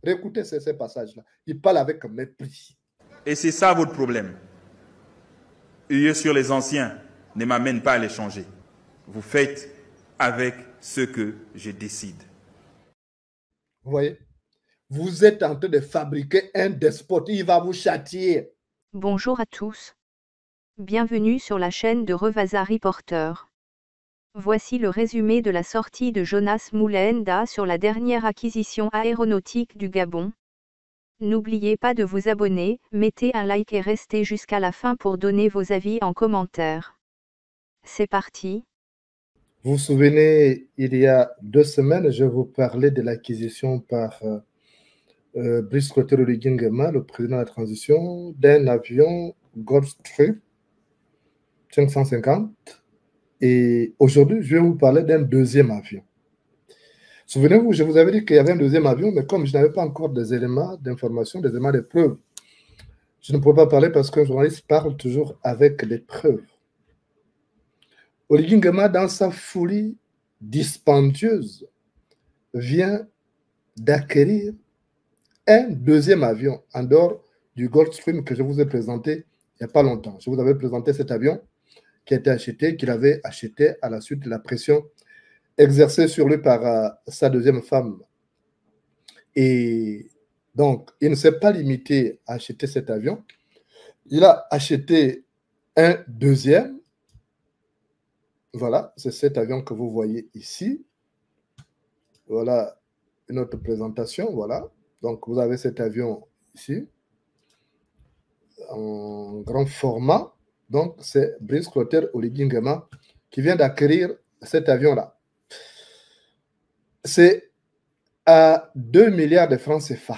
Réécoutez ces passages-là. Il parle avec mépris. Et c'est ça votre problème. Huer sur les anciens ne m'amène pas à les changer. Vous faites avec ce que je décide. Vous voyez? Vous êtes en train de fabriquer un despote. Il va vous châtier. Bonjour à tous. Bienvenue sur la chaîne de Revasa Reporter. Voici le résumé de la sortie de Jonas Moulenda sur la dernière acquisition aéronautique du Gabon. N'oubliez pas de vous abonner, mettez un like et restez jusqu'à la fin pour donner vos avis en commentaire. C'est parti. Vous vous souvenez, il y a 2 semaines, je vous parlais de l'acquisition par Brice Clotaire Nguema, le président de la transition, d'un avion Gulfstream 550. Et aujourd'hui, je vais vous parler d'un deuxième avion. Souvenez-vous, je vous avais dit qu'il y avait un deuxième avion, mais comme je n'avais pas encore des éléments d'information, des éléments de preuves, je ne pouvais pas parler parce qu'un journaliste parle toujours avec des preuves. Oligui Nguema, dans sa folie dispendieuse, vient d'acquérir un deuxième avion en dehors du Gulfstream que je vous ai présenté il n'y a pas longtemps. Je vous avais présenté cet avion qui a été acheté, qu'il avait acheté à la suite de la pression exercée sur lui par sa deuxième femme. Et donc, il ne s'est pas limité à acheter cet avion. Il a acheté un deuxième. Voilà, c'est cet avion que vous voyez ici. Voilà une autre présentation. Voilà. Donc, vous avez cet avion ici, en grand format. Donc, c'est Brice Clotaire Oligui Nguema qui vient d'acquérir cet avion-là. C'est à 2 milliards de francs CFA.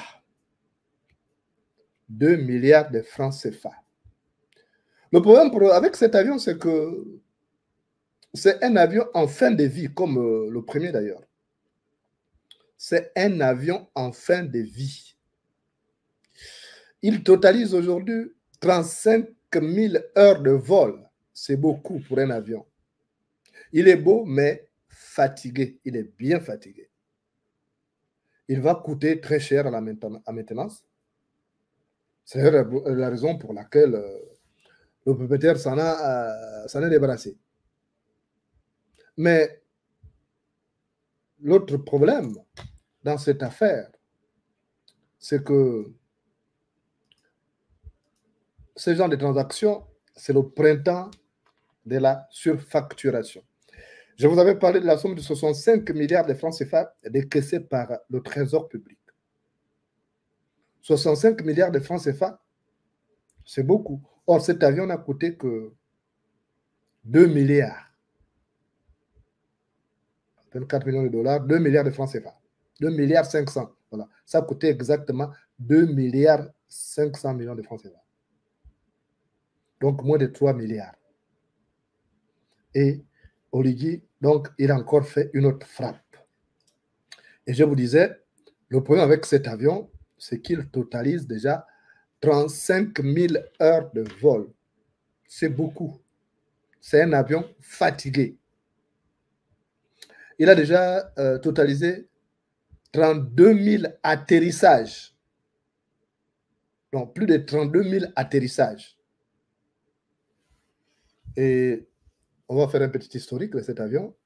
2 milliards de francs CFA. Le problème avec cet avion, c'est que c'est un avion en fin de vie, comme le premier d'ailleurs. C'est un avion en fin de vie. Il totalise aujourd'hui 35 000 heures de vol. C'est beaucoup pour un avion. Il est beau, mais fatigué. Il est bien fatigué. Il va coûter très cher à la maintenance. C'est la raison pour laquelle le propriétaire s'en est débarrassé. Mais l'autre problème dans cette affaire, c'est que ce genre de transactions, c'est le printemps de la surfacturation. Je vous avais parlé de la somme de 65 milliards de francs CFA décaissés par le Trésor public. 65 milliards de francs CFA, c'est beaucoup. Or, cet avion n'a coûté que 2 milliards. 24 millions de dollars, 2 milliards de francs CFA. 2 milliards 500. Voilà. Ça a coûté exactement 2 milliards 500 millions de francs CFA. Donc, moins de 3 milliards. Et Oligui, donc, il a encore fait une autre frappe. Et je vous disais, le problème avec cet avion, c'est qu'il totalise déjà 35 000 heures de vol. C'est beaucoup. C'est un avion fatigué. Il a déjà totalisé 32 000 atterrissages. Donc, plus de 32 000 atterrissages. Et on va faire un petit historique de cet avion.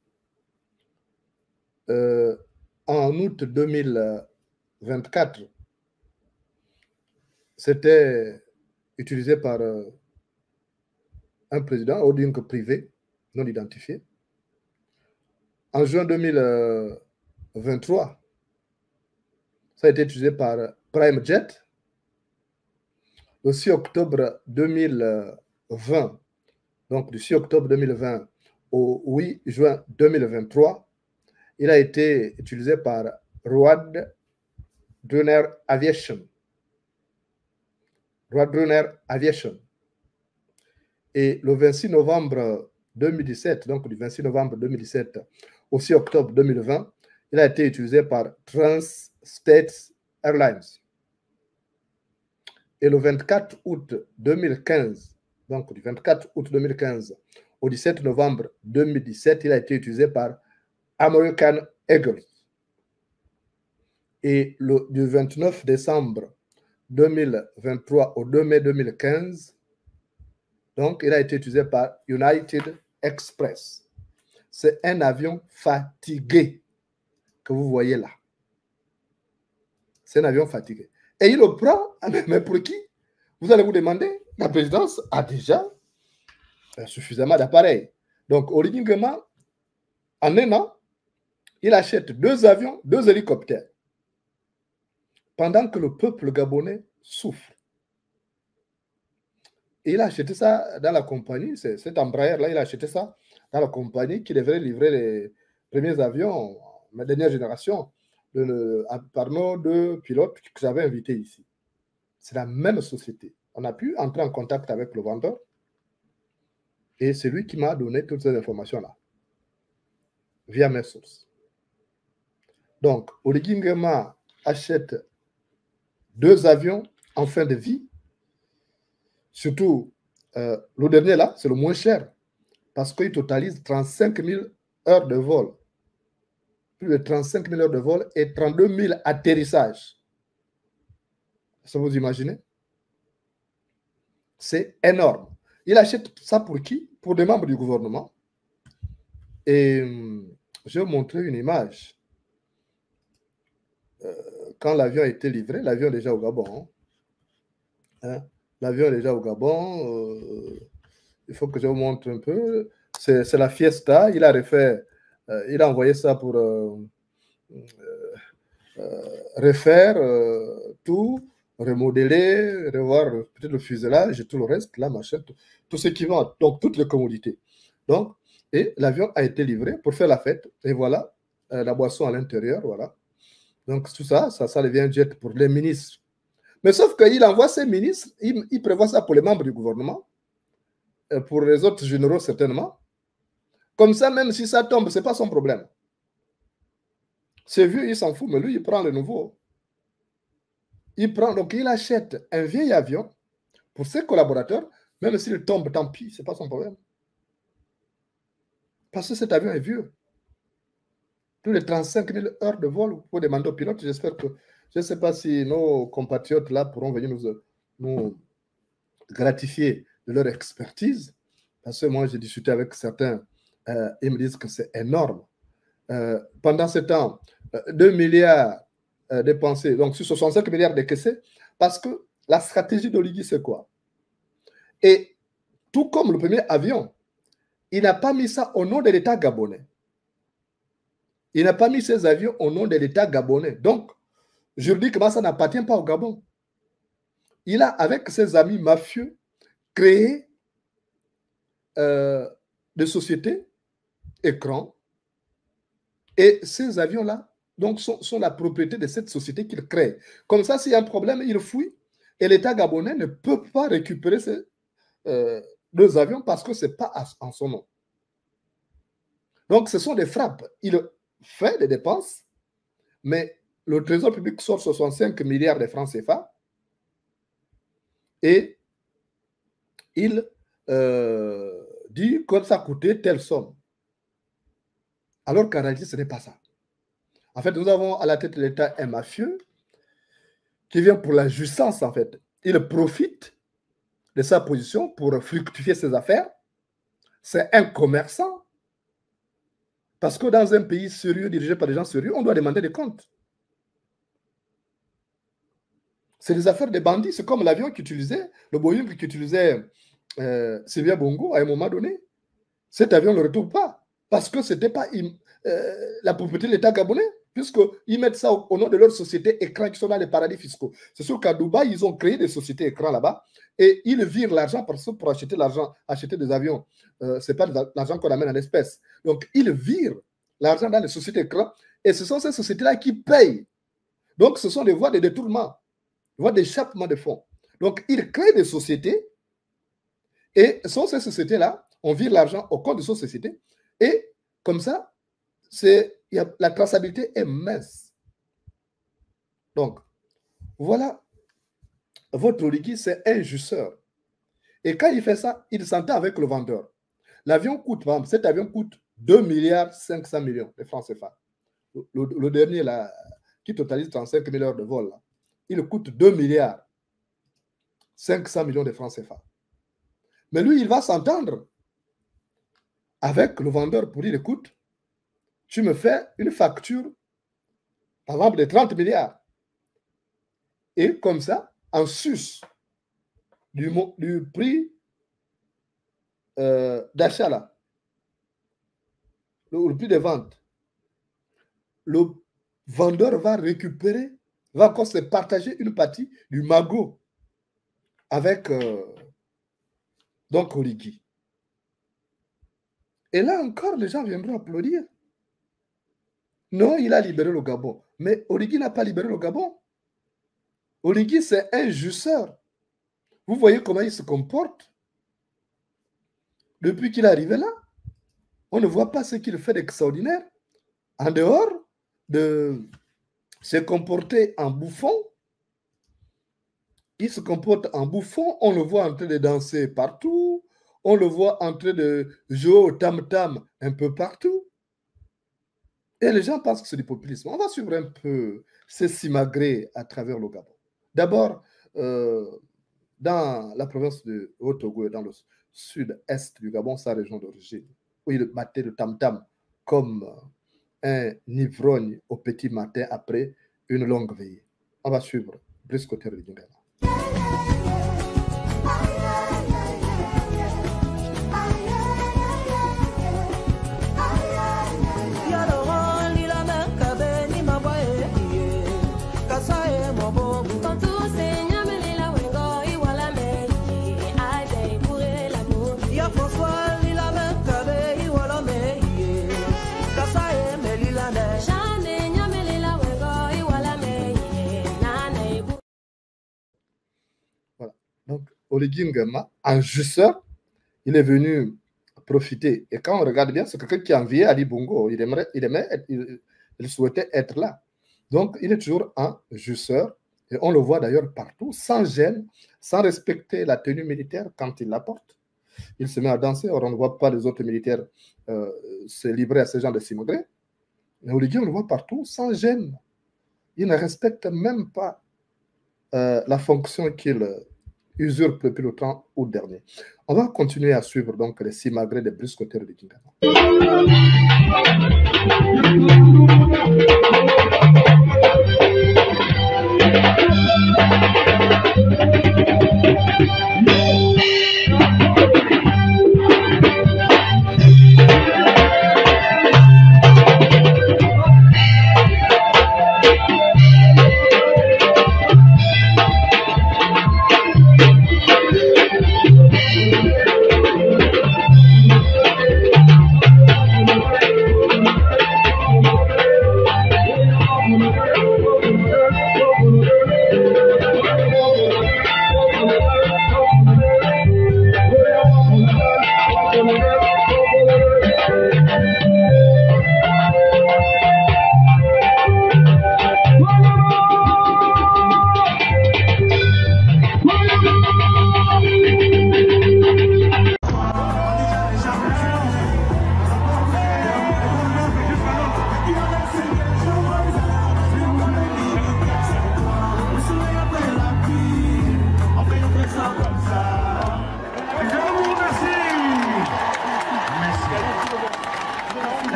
En août 2024, c'était utilisé par un président holding privé non identifié. En juin 2023, ça a été utilisé par Prime Jet. Le 6 octobre 2020, donc du 6 octobre 2020 au 8 juin 2023, il a été utilisé par Road Runner Aviation. Road Runner Aviation. Et le 26 novembre 2017, donc du 26 novembre 2017 au 6 octobre 2020, il a été utilisé par Trans-States Airlines. Et le 24 août 2015, donc du 24 août 2015 au 17 novembre 2017, il a été utilisé par American Eagle. Et du 29 décembre 2023 au 2 mai 2015, donc il a été utilisé par United Express. C'est un avion fatigué que vous voyez là. C'est un avion fatigué. Et il le prend, mais pour qui? Vous allez vous demander, la présidence a déjà suffisamment d'appareils. Donc, originellement, en un an, il achète 2 avions, 2 hélicoptères. Pendant que le peuple gabonais souffre. Et il a acheté ça dans la compagnie, cet Embraer-là, il a acheté ça dans la compagnie qui devrait livrer les premiers avions, ma dernière génération, par nos 2 pilotes que j'avais invités ici. C'est la même société. On a pu entrer en contact avec le vendeur et c'est lui qui m'a donné toutes ces informations-là via mes sources. Donc, Oligingema achète 2 avions en fin de vie. Surtout, le dernier là, c'est le moins cher parce qu'il totalise 35 000 heures de vol. Plus de 35 000 heures de vol et 32 000 atterrissages. Ça vous imaginez? C'est énorme. Il achète ça pour qui? Pour des membres du gouvernement. Et je vais vous montrer une image. Quand l'avion a été livré, l'avion est déjà au Gabon. Hein? L'avion est déjà au Gabon. Il faut que je vous montre un peu. C'est la Fiesta. Il a refait, il a envoyé ça pour refaire tout, remodeler, revoir peut-être le fuselage et tout le reste, la machine, tout ce qui va, donc toutes les commodités. Donc, et l'avion a été livré pour faire la fête. Et voilà, la boisson à l'intérieur, voilà. Donc, tout ça, ça devient un jet pour les ministres. Mais sauf qu'il envoie ses ministres, il prévoit ça pour les membres du gouvernement, pour les autres généraux certainement. Comme ça, même si ça tombe, ce n'est pas son problème. C'est vieux, il s'en fout, mais lui, il prend le nouveau. Il prend, donc il achète un vieil avion pour ses collaborateurs, même s'il tombe, tant pis, ce n'est pas son problème. Parce que cet avion est vieux. Plus de 35 000 heures de vol, vous pouvez demander au pilote. J'espère que, je ne sais pas si nos compatriotes là pourront venir nous gratifier de leur expertise. Parce que moi, j'ai discuté avec certains, ils me disent que c'est énorme. Pendant ce temps, 2 milliards dépensés, donc sur 65 milliards décaissés, parce que la stratégie d'Oligui, c'est quoi? Et tout comme le premier avion, il n'a pas mis ça au nom de l'État gabonais. Il n'a pas mis ses avions au nom de l'État gabonais. Donc, juridiquement, ça n'appartient pas au Gabon. Il a, avec ses amis mafieux, créé des sociétés, écrans, et ces avions-là donc, sont la propriété de cette société qu'il crée. Comme ça, s'il y a un problème, il fouille, et l'État gabonais ne peut pas récupérer ces 2 avions parce que ce n'est pas en son nom. Donc, ce sont des frappes. Il fait des dépenses, mais le Trésor public sort 65 milliards de francs CFA et il dit que ça coûtait telle somme. Alors qu'en réalité, ce n'est pas ça. En fait, nous avons à la tête de l'État un mafieux qui vient pour la jouissance, en fait. Il profite de sa position pour fructifier ses affaires. C'est un commerçant. Parce que dans un pays sérieux, dirigé par des gens sérieux, on doit demander des comptes. C'est des affaires des bandits. C'est comme l'avion qu'utilisait, le Boeing qu'utilisait Sylvia Bongo à un moment donné. Cet avion ne le retrouve pas. Parce que ce n'était pas la propriété de l'État gabonais, puisqu'ils mettent ça au nom de leur société écran qui sont dans les paradis fiscaux. C'est sûr qu'à Dubaï, ils ont créé des sociétés écrans là-bas et ils virent l'argent parce que pour acheter des avions, ce n'est pas de l'argent qu'on amène en espèces. Donc, ils virent l'argent dans les sociétés écrans et ce sont ces sociétés-là qui payent. Donc, ce sont des voies de détournement, des voies d'échappement de fonds. Donc, ils créent des sociétés et ce sont ces sociétés-là, on vire l'argent au compte de ces sociétés et comme ça, la traçabilité est mince. Donc, voilà, votre Oligui, c'est un jouisseur. Et quand il fait ça, il s'entend avec le vendeur. L'avion coûte, par exemple, cet avion coûte 2 milliards 500 millions de francs CFA. Le dernier, là, qui totalise 35 000 heures de vol, là, il coûte 2 milliards 500 millions de francs CFA. Mais lui, il va s'entendre avec le vendeur pour dire, écoute, tu me fais une facture, par exemple, de 30 milliards. Et comme ça, en sus du prix d'achat, là, le prix de vente, le vendeur va récupérer, va encore se partager une partie du magot avec donc Origi. Et là encore, les gens viendront applaudir. Non, il a libéré le Gabon. Mais Origi n'a pas libéré le Gabon. Origi, c'est un jouisseur. Vous voyez comment il se comporte. Depuis qu'il est arrivé là, on ne voit pas ce qu'il fait d'extraordinaire. En dehors de se comporter en bouffon, il se comporte en bouffon, on le voit en train de danser partout, on le voit en train de jouer au tam-tam un peu partout. Et les gens pensent que c'est du populisme. On va suivre un peu ces simagrées à travers le Gabon. D'abord, dans la province de Haut-Togo et dans le sud-est du Gabon, sa région d'origine, où il battait le tam-tam comme un ivrogne au petit matin après une longue veillée. On va suivre Brice Kotter de Lingala. Donc, Origi Nguema, en jouisseur, il est venu profiter. Et quand on regarde bien, c'est quelqu'un qui a envié Ali Bongo. Il souhaitait être là. Donc, il est toujours un jouisseur. Et on le voit d'ailleurs partout, sans gêne, sans respecter la tenue militaire quand il la porte. Il se met à danser. Or, on ne voit pas les autres militaires se livrer à ce genre de simagrées. Mais Origi, on le voit partout, sans gêne. Il ne respecte même pas la fonction qu'il usurpe depuis le temps août dernier. On va continuer à suivre donc les simagrées de Brice Kotter de Lingala.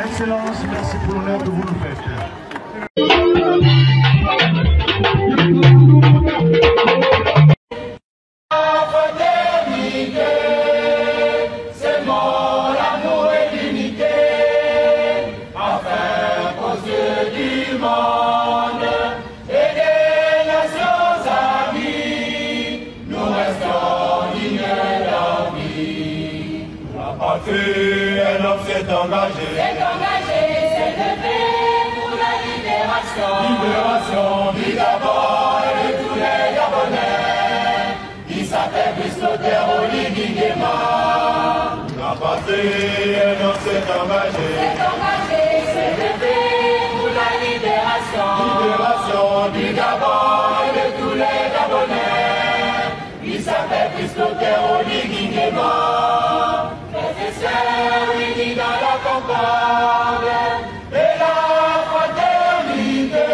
Excellence, merci pour l'honneur que vous nous faites. Libération du Gabon et de tous les Gabonais. Il s'appelle Brice Kotter Origi Nguema. La patrie, un homme s'est engagé. S'est levé pour la libération. Libération du Gabon et de tous les Gabonais. Il s'appelle Brice Kotter Origi Nguema. Professeur unis dans la concorde et la fraternité.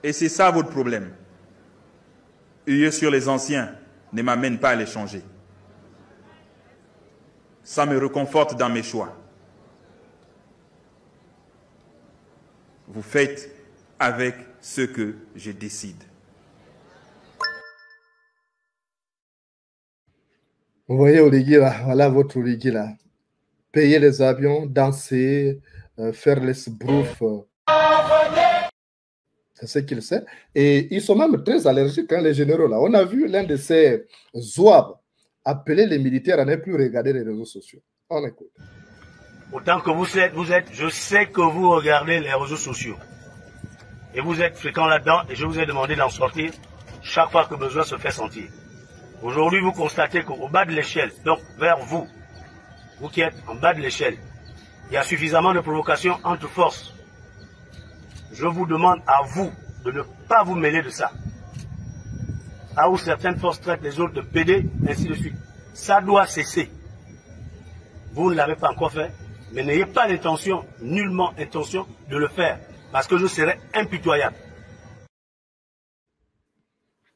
Et c'est ça votre problème. Huer sur les anciens ne m'amène pas à les changer. Ça me réconforte dans mes choix. Vous faites avec ce que je décide. Vous voyez Oligui là, voilà votre Oligui là. Payer les avions, danser, faire les sbroufs. C'est ce qu'il sait. Et ils sont même très allergiques, hein, les généraux là. On a vu l'un de ces zouaves appeler les militaires à ne plus regarder les réseaux sociaux. On écoute. Autant que vous êtes, je sais que vous regardez les réseaux sociaux. Et vous êtes fréquent là-dedans et je vous ai demandé d'en sortir chaque fois que besoin se fait sentir. Aujourd'hui, vous constatez qu'au bas de l'échelle, donc vers vous, vous qui êtes en bas de l'échelle, il y a suffisamment de provocations entre forces. Je vous demande à vous de ne pas vous mêler de ça. Là où certaines forces traitent les autres de PD, ainsi de suite. Ça doit cesser. Vous ne l'avez pas encore fait, mais n'ayez pas l'intention, nullement intention de le faire, parce que je serai impitoyable.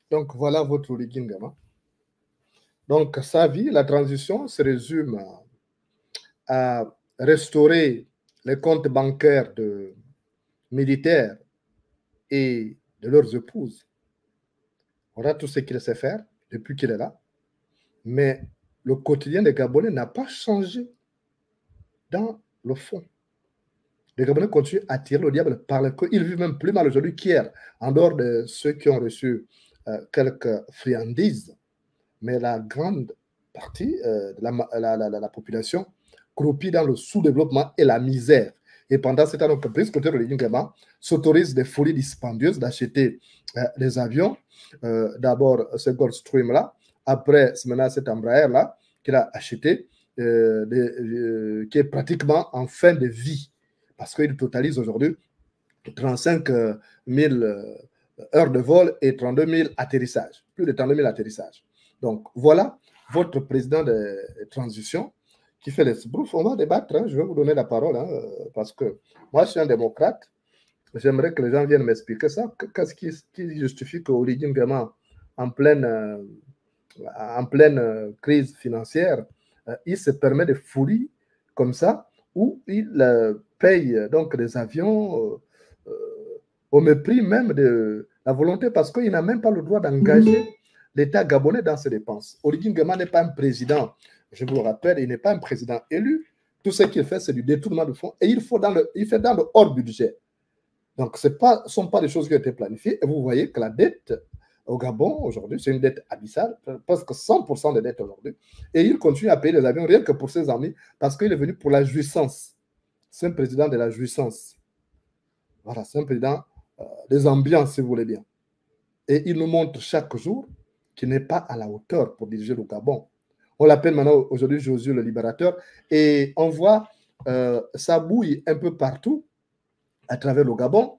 Donc voilà votre Oligui Nguema. Donc sa vie, la transition se résume à restaurer les comptes bancaires de militaires et de leurs épouses. Voilà tout ce qu'il sait faire depuis qu'il est là. Mais le quotidien des Gabonais n'a pas changé dans le fond. Les Gabonais continuent à tirer le diable par le cou. Ils vivent même plus mal aujourd'hui qu'hier, en dehors de ceux qui ont reçu quelques friandises. Mais la grande partie de la population croupit dans le sous-développement et la misère. Et pendant ce temps, donc, Brice Clotaire Oligui Nguema s'autorise des folies dispendieuses d'acheter des avions. D'abord, ce Gulfstream-là, après, c'est maintenant cet Embraer-là qu'il a acheté, qui est pratiquement en fin de vie, parce qu'il totalise aujourd'hui 35 000 heures de vol et 32 000 atterrissages, plus de 32 000 atterrissages. Donc, voilà votre président de transition qui fait les sbroufs. On va débattre, hein. Je vais vous donner la parole, hein, parce que moi, je suis un démocrate. J'aimerais que les gens viennent m'expliquer ça. Qu'est-ce qui justifie que Oligui Nguema, en pleine crise financière, il se permet de fouiller comme ça, où il paye donc des avions au mépris même de la volonté, parce qu'il n'a même pas le droit d'engager l'État gabonais dans ses dépenses. Oligui Nguema n'est pas un président, je vous le rappelle, il n'est pas un président élu. Tout ce qu'il fait, c'est du détournement de fonds et il fait dans le hors budget. Donc, ce ne sont pas des choses qui ont été planifiées. Et vous voyez que la dette au Gabon aujourd'hui, c'est une dette abyssale, presque 100% de dette aujourd'hui. Et il continue à payer les avions rien que pour ses amis, parce qu'il est venu pour la jouissance. C'est un président de la jouissance. Voilà, c'est un président des ambiances, si vous voulez bien. Et il nous montre chaque jour qu'il n'est pas à la hauteur pour diriger le Gabon. On l'appelle maintenant aujourd'hui Josué le libérateur. Et on voit ça bouille un peu partout à travers le Gabon.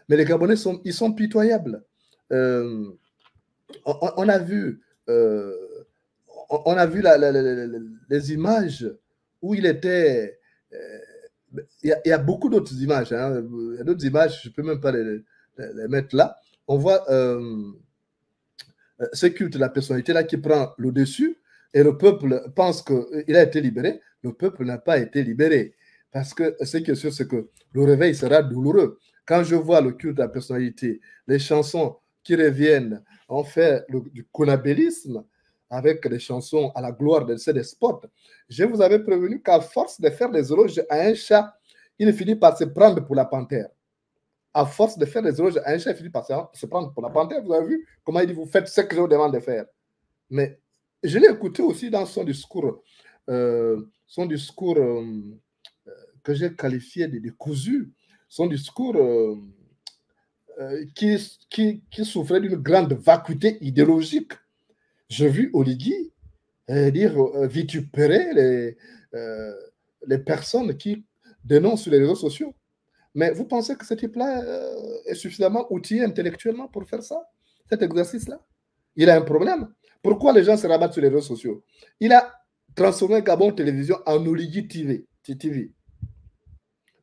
Mais les Gabonais ils sont pitoyables. On a vu les images où il était. Il y a beaucoup d'autres images. Hein. Il y a d'autres images, je ne peux même pas les mettre là. On voit ce culte de la personnalité là qui prend le dessus et le peuple pense qu'il a été libéré. Le peuple n'a pas été libéré. Parce que ce qui est sûr, c'est que le réveil sera douloureux. Quand je vois le culte de la personnalité, les chansons qui reviennent, on fait du conabélisme avec des chansons à la gloire de ces despotes. Je vous avais prévenu qu'à force de faire des éloges à un chat, il finit par se prendre pour la panthère. À force de faire des éloges à un chat, il finit par se prendre pour la panthère. Vous avez vu comment il dit, vous faites ce que je vous demande de faire. Mais je l'ai écouté aussi dans son discours que j'ai qualifié de cousu, son discours qui souffrait d'une grande vacuité idéologique. J'ai vu Oligui dire vitupérer les personnes qui dénoncent sur les réseaux sociaux. Mais vous pensez que ce type-là est suffisamment outillé intellectuellement pour faire ça, cet exercice-là? Il a un problème. Pourquoi les gens se rabattent sur les réseaux sociaux? Il a transformé Gabon Télévision en Oligui TV.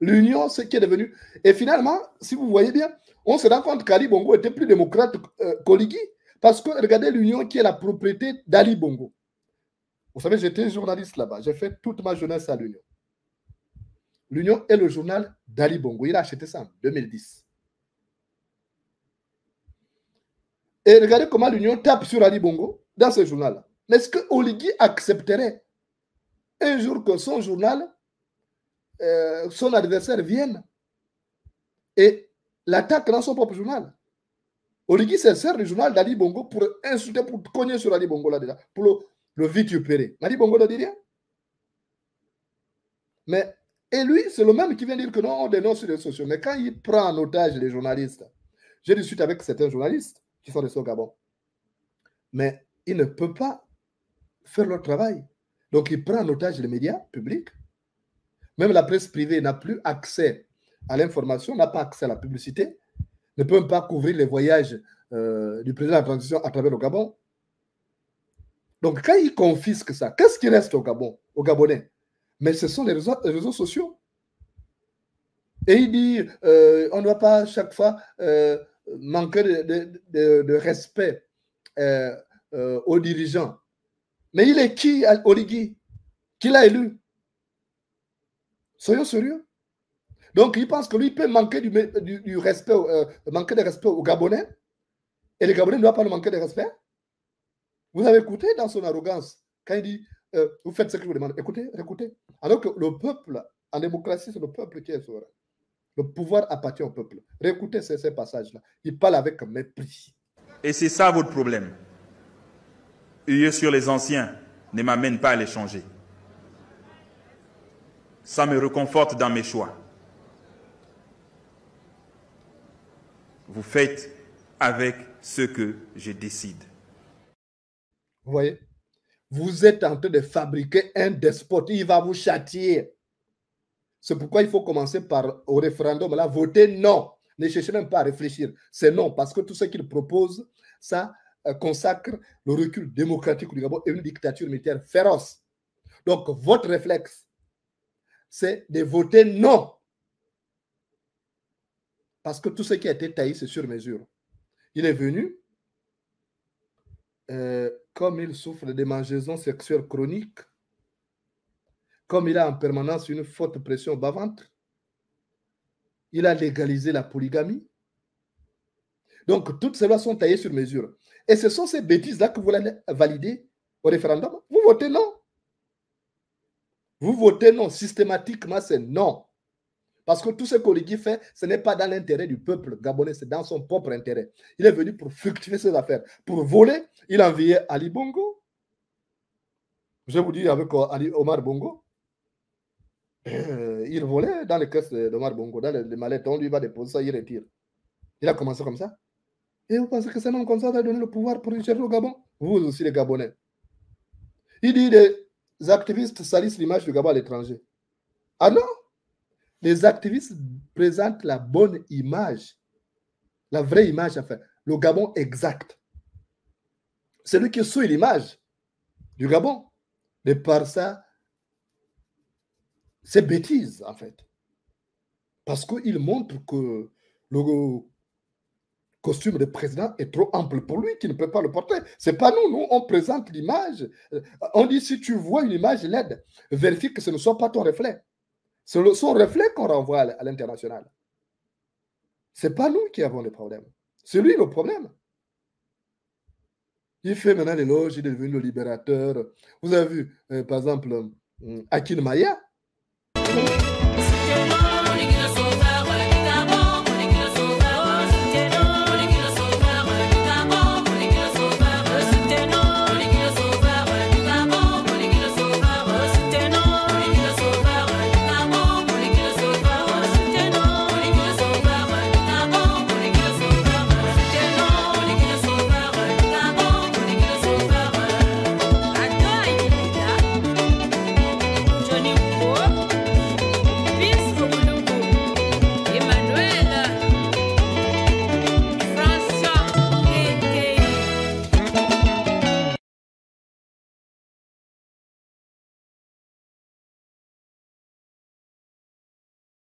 L'union, ce qui est devenu. Et finalement, si vous voyez bien, on se rend compte qu'Ali Bongo était plus démocrate qu'Oligui. Parce que regardez l'union qui est la propriété d'Ali Bongo. Vous savez, j'étais journaliste là-bas. J'ai fait toute ma jeunesse à l'union. L'union est le journal d'Ali Bongo. Il a acheté ça en 2010. Et regardez comment l'union tape sur Ali Bongo dans ce journal-là. Mais est-ce que Oligui accepterait un jour que son journal, son adversaire vienne et l'attaque dans son propre journal? Oligui se sert du journal d'Ali Bongo pour insulter, pour cogner sur Ali Bongo là-dedans, pour le vitupérer. Ali Bongo ne dit rien. Mais, et lui, c'est le même qui vient dire que non, on dénonce sur les réseaux sociaux. Mais quand il prend en otage les journalistes, j'ai discuté avec certains journalistes qui sont restés au Gabon, mais il ne peut pas faire leur travail. Donc, il prend en otage les médias publics. Même la presse privée n'a plus accès à l'information, n'a pas accès à la publicité, ne peut même pas couvrir les voyages du président de la transition à travers le Gabon. Donc, quand il confisque ça, qu'est-ce qui reste au Gabon, aux Gabonais? Mais ce sont les réseaux sociaux. Et il dit, on ne doit pas chaque fois manquer de respect aux dirigeants. Mais il est qui, Oligui? Qui l'a élu? Soyons sérieux. Donc, il pense que lui peut manquer du respect, manquer de respect aux Gabonais, et les Gabonais ne doivent pas le manquer de respect. Vous avez écouté dans son arrogance, quand il dit, vous faites ce que je vous demande. Écoutez, écoutez. Alors que le peuple, en démocratie, c'est le peuple qui est souverain. Le pouvoir appartient au peuple. Réécoutez ces passages-là. Il parle avec mépris. Et c'est ça votre problème. Huer sur les anciens ne m'amène pas à les changer. Ça me réconforte dans mes choix. Vous faites avec ce que je décide. Vous voyez? Vous êtes en train de fabriquer un despote. Il va vous châtier. C'est pourquoi il faut commencer par, au référendum, là, voter non. Ne cherchez même pas à réfléchir. C'est non, parce que tout ce qu'il propose, ça consacre le recul démocratique du Gabon et une dictature militaire féroce. Donc, votre réflexe, c'est de voter non. Parce que tout ce qui a été taillé, c'est sur mesure. Il est venu, comme il souffre de démangeaisons sexuelles chroniques, comme il a en permanence une forte pression au bas-ventre, il a légalisé la polygamie. Donc, toutes ces lois sont taillées sur mesure. Et ce sont ces bêtises-là que vous allez valider au référendum. Vous votez non. Vous votez non. Systématiquement, c'est non. Parce que tout ce qu'Oligui fait, ce n'est pas dans l'intérêt du peuple gabonais, c'est dans son propre intérêt. Il est venu pour fructifier ses affaires. Pour voler, il a envoyé Ali Bongo. Je vous dis avec Omar Bongo. Il volait dans les caisses d'Omar Bongo, dans les mallettes. On lui va déposer ça, il retire. Il a commencé comme ça. Et vous pensez que c'est un homme comme ça va donner le pouvoir pour gérer le Gabon? Vous aussi, les Gabonais. Il dit les activistes salissent l'image du Gabon à l'étranger. Ah non! Les activistes présentent la bonne image, la vraie image, enfin, le Gabon exact. C'est lui qui suit l'image du Gabon. De par ça, c'est bêtise, en fait. Parce qu'il montre que le costume de président est trop ample pour lui, qu'il ne peut pas le porter. Ce n'est pas nous, nous, on présente l'image. On dit, si tu vois une image laide, vérifie que ce ne soit pas ton reflet. C'est son reflet qu'on renvoie à l'international. Ce n'est pas nous qui avons des problèmes. C'est lui le problème. Il fait maintenant l'éloge, il est devenu le libérateur. Vous avez vu, par exemple, Akin Maya.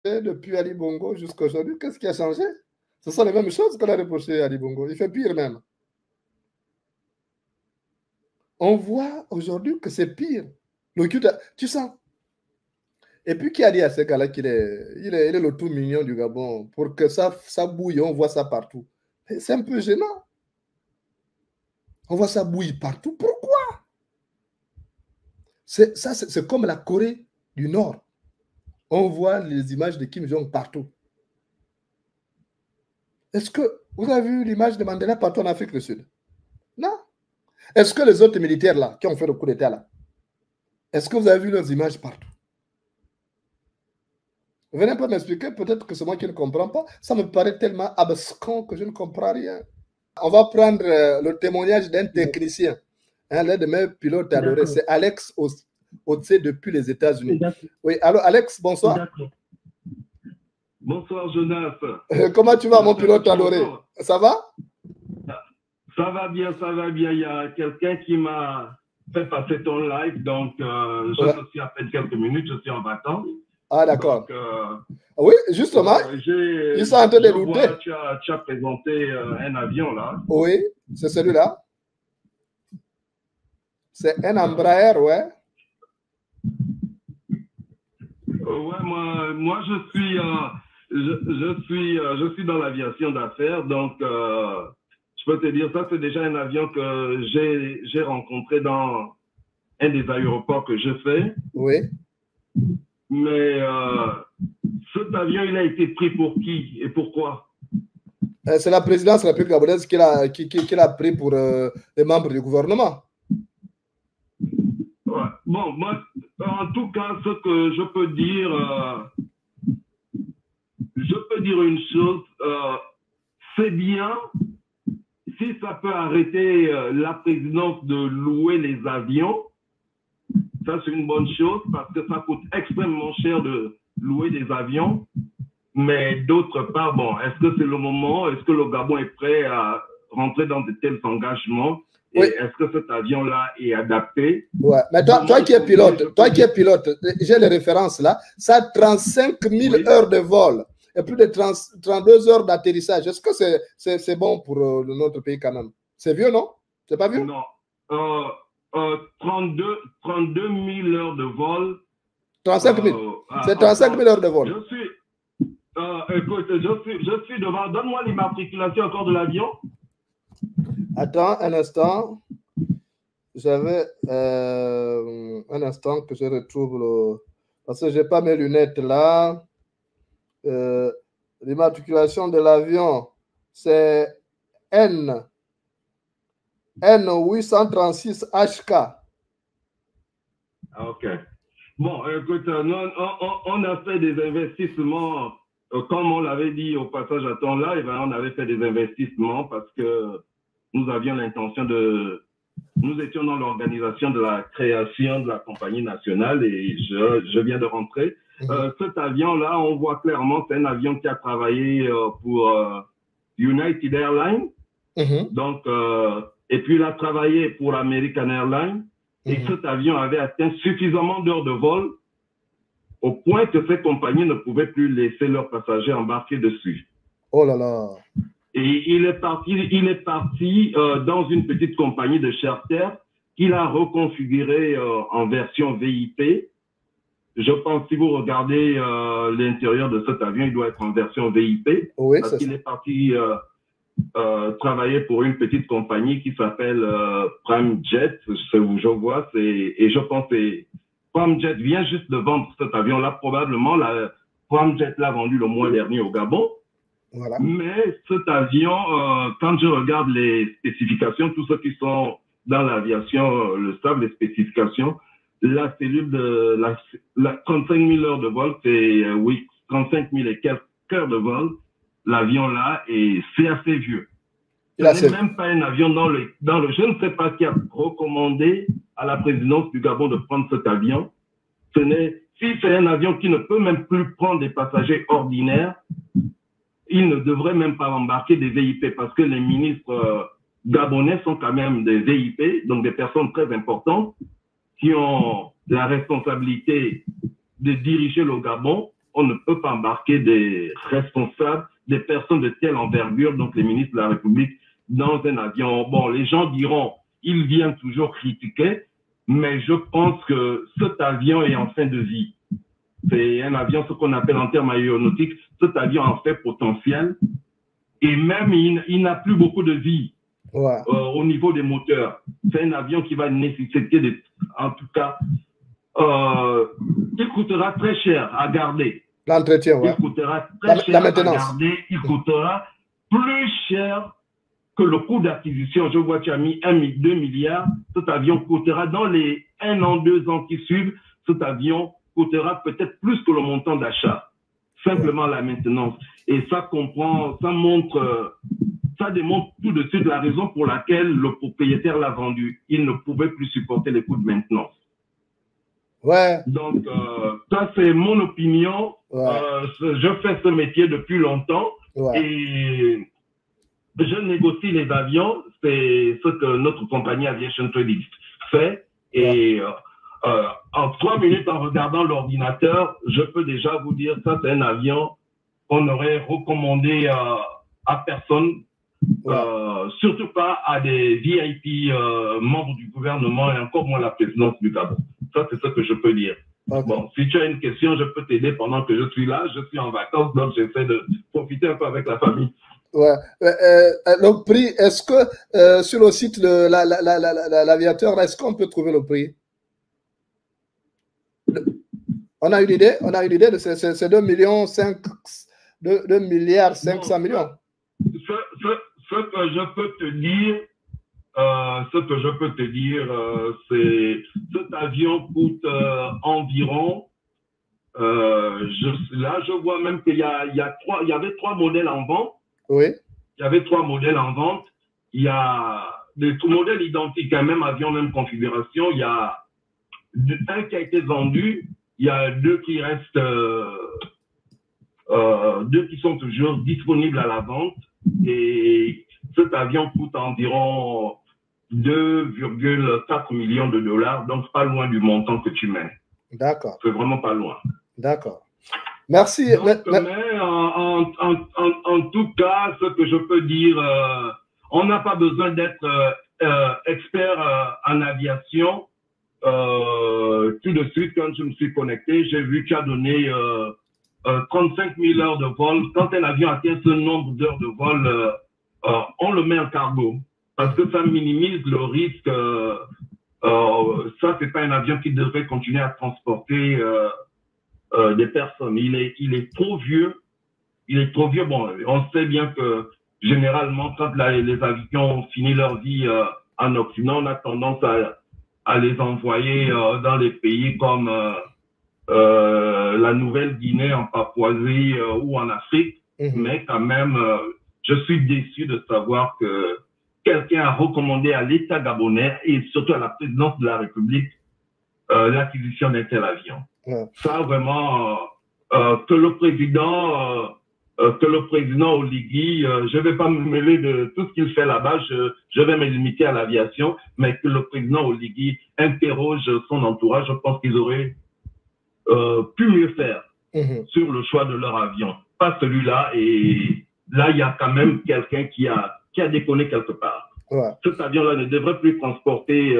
depuis Ali Bongo jusqu'à aujourd'hui. Qu'est-ce qui a changé? Ce sont les mêmes choses qu'on a reproché à Ali Bongo. Il fait pire même. On voit aujourd'hui que c'est pire. Le culte, tu sens. Et puis, qui a dit à ce gars-là qu'il est le tout mignon du Gabon pour que ça bouille, on voit ça partout. C'est un peu gênant. On voit ça bouillir partout. Pourquoi? C'est comme la Corée du Nord. On voit les images de Kim Jong partout. Est-ce que vous avez vu l'image de Mandela partout en Afrique du Sud? Non. Est-ce que les autres militaires là, qui ont fait le coup d'État là, est-ce que vous avez vu leurs images partout? Venez pas m'expliquer, peut-être que c'est moi qui ne comprends pas. Ça me paraît tellement abscon que je ne comprends rien. On va prendre le témoignage d'un technicien, l'un de mes pilotes adorés, c'est Alex Otse depuis les États-Unis. Oui, alors Alex, bonsoir. Bonsoir Jonas. Comment tu vas mon pilote adoré? Ça va? Ça va bien, ça va bien. Il y a quelqu'un qui m'a fait passer ton live, donc je suis à peine quelques minutes, je suis en vacances. Ah d'accord. Oui, justement, ils sont en train de douter. Tu as présenté un avion là. Oui, c'est celui-là. C'est un Embraer, ouais. Ouais, moi je suis dans l'aviation d'affaires, donc je peux te dire ça, c'est déjà un avion que j'ai rencontré dans un des aéroports que je fais. Oui. Mais cet avion, il a été pris pour qui et pourquoi? C'est la présidence de la République gabonaise qui l'a pris pour les membres du gouvernement. Ouais. Bon, moi, en tout cas, ce que je peux dire une chose, c'est bien si ça peut arrêter la présidence de louer les avions. Ça, c'est une bonne chose parce que ça coûte extrêmement cher de louer des avions. Mais d'autre part, bon, est-ce que c'est le moment? Est-ce que le Gabon est prêt à rentrer dans de tels engagements? Oui. Et est-ce que cet avion-là est adapté? Ouais, mais toi qui es pilote, j'ai les références là, ça a 35 000 heures de vol et plus de 32 heures d'atterrissage. Est-ce que c'est bon pour notre pays quand même? C'est vieux, non? C'est pas vieux? Non. 32 000 heures de vol. 35 000. C'est 35 000 heures de vol. Écoute, je suis devant. Donne-moi l'immatriculation encore de l'avion. Attends un instant. J'avais un instant que je retrouve le... Parce que je n'ai pas mes lunettes là. L'immatriculation de l'avion, c'est N836 HK. Ok. Bon, écoute, on a fait des investissements, comme on l'avait dit au passage à ton live, on avait fait des investissements parce que nous avions l'intention de... Nous étions dans l'organisation de la création de la compagnie nationale et je viens de rentrer. Cet avion-là, on voit clairement, c'est un avion qui a travaillé pour United Airlines. Donc, et puis il a travaillé pour American Airlines. Et cet avion avait atteint suffisamment d'heures de vol au point que ces compagnies ne pouvaient plus laisser leurs passagers embarquer dessus. Oh là là. Et il est parti dans une petite compagnie de charter qu'il a reconfigurée en version VIP. Je pense que si vous regardez l'intérieur de cet avion, il doit être en version VIP. Oui, parce qu'il est parti travailler pour une petite compagnie qui s'appelle Prime Jet. Je vois, et je pense que Prime Jet vient juste de vendre cet avion-là. Probablement, Prime Jet l'a vendu le mois dernier au Gabon. Voilà. Mais cet avion, quand je regarde les spécifications, tous ceux qui sont dans l'aviation le savent, les spécifications, la cellule de la 35 000 heures de vol, c'est 35 000 et quelques heures de vol, l'avion là, et c'est assez vieux. Ce n'est même pas un avion dans le... Je ne sais pas qui a recommandé à la présidence du Gabon de prendre cet avion. Si c'est un avion qui ne peut même plus prendre des passagers ordinaires, il ne devrait même pas embarquer des VIP parce que les ministres gabonais sont quand même des VIP, donc des personnes très importantes qui ont la responsabilité de diriger le Gabon. on ne peut pas embarquer des responsables, des personnes de telle envergure, donc les ministres de la République, dans un avion. Bon, les gens diront, ils viennent toujours critiquer, mais je pense que cet avion est en fin de vie. C'est un avion, ce qu'on appelle en termes aéronautiques, cet avion en fait potentiel. Et même, il n'a plus beaucoup de vie au niveau des moteurs. C'est un avion qui va nécessiter, en tout cas, il coûtera très cher à garder. L'entretien, il coûtera très cher la maintenance. À garder. Il coûtera plus cher que le coût d'acquisition. Je vois que tu as mis 2 milliards. Cet avion coûtera dans les 1 an, 2 ans qui suivent, cet avion coûtera peut-être plus que le montant d'achat. Simplement la maintenance. Et ça montre, ça démontre tout de suite la raison pour laquelle le propriétaire l'a vendu. Il ne pouvait plus supporter les coûts de maintenance. Ouais. Donc, ça c'est mon opinion. Je fais ce métier depuis longtemps et je négocie les avions. C'est ce que notre compagnie Aviation Trading fait. Et en 3 minutes, en regardant l'ordinateur, je peux déjà vous dire ça, c'est un avion qu'on aurait recommandé à personne, surtout pas à des VIP membres du gouvernement et encore moins la présidence du Gabon. Ça, c'est ce que je peux dire. Bon, si tu as une question, je peux t'aider pendant que je suis là. Je suis en vacances, donc j'essaie de profiter un peu avec la famille. Ouais. Le prix, est-ce que sur le site de l'aviateur, est-ce qu'on peut trouver le prix? On a une idée de ces 2 milliards 500 millions. Ce que je peux te dire, c'est cet avion coûte environ. Là, je vois même qu'il y avait 3 modèles en vente. Oui. Il y avait 3 modèles en vente. Il y a des modèles identiques, même avion, même configuration. Il y a un qui a été vendu. Il y a 2 qui restent, 2 qui sont toujours disponibles à la vente. Et cet avion coûte environ 2,4 millions de dollars, donc pas loin du montant que tu mets. D'accord. C'est vraiment pas loin. D'accord. Merci. Donc, mais en tout cas, ce que je peux dire, on n'a pas besoin d'être expert en aviation. Tout de suite, quand je me suis connecté, j'ai vu que tu as donné 35 000 heures de vol. Quand un avion atteint ce nombre d'heures de vol, on le met en cargo parce que ça minimise le risque. Ça, c'est pas un avion qui devrait continuer à transporter des personnes. Il est trop vieux. Il est trop vieux. Bon, on sait bien que généralement, quand les avions ont fini leur vie en Occident, on a tendance à les envoyer dans les pays comme la Nouvelle-Guinée, en Papouasie ou en Afrique. Mais quand même, je suis déçu de savoir que quelqu'un a recommandé à l'État gabonais et surtout à la présidence de la République l'acquisition d'un tel avion. Ça, vraiment, que le président Oligui, je ne vais pas me mêler de tout ce qu'il fait là-bas, je vais me limiter à l'aviation, mais que le président Oligui interroge son entourage, je pense qu'ils auraient pu mieux faire sur le choix de leur avion. Pas celui-là, et là, il y a quand même quelqu'un qui a déconné quelque part. Cet avion-là ne devrait plus transporter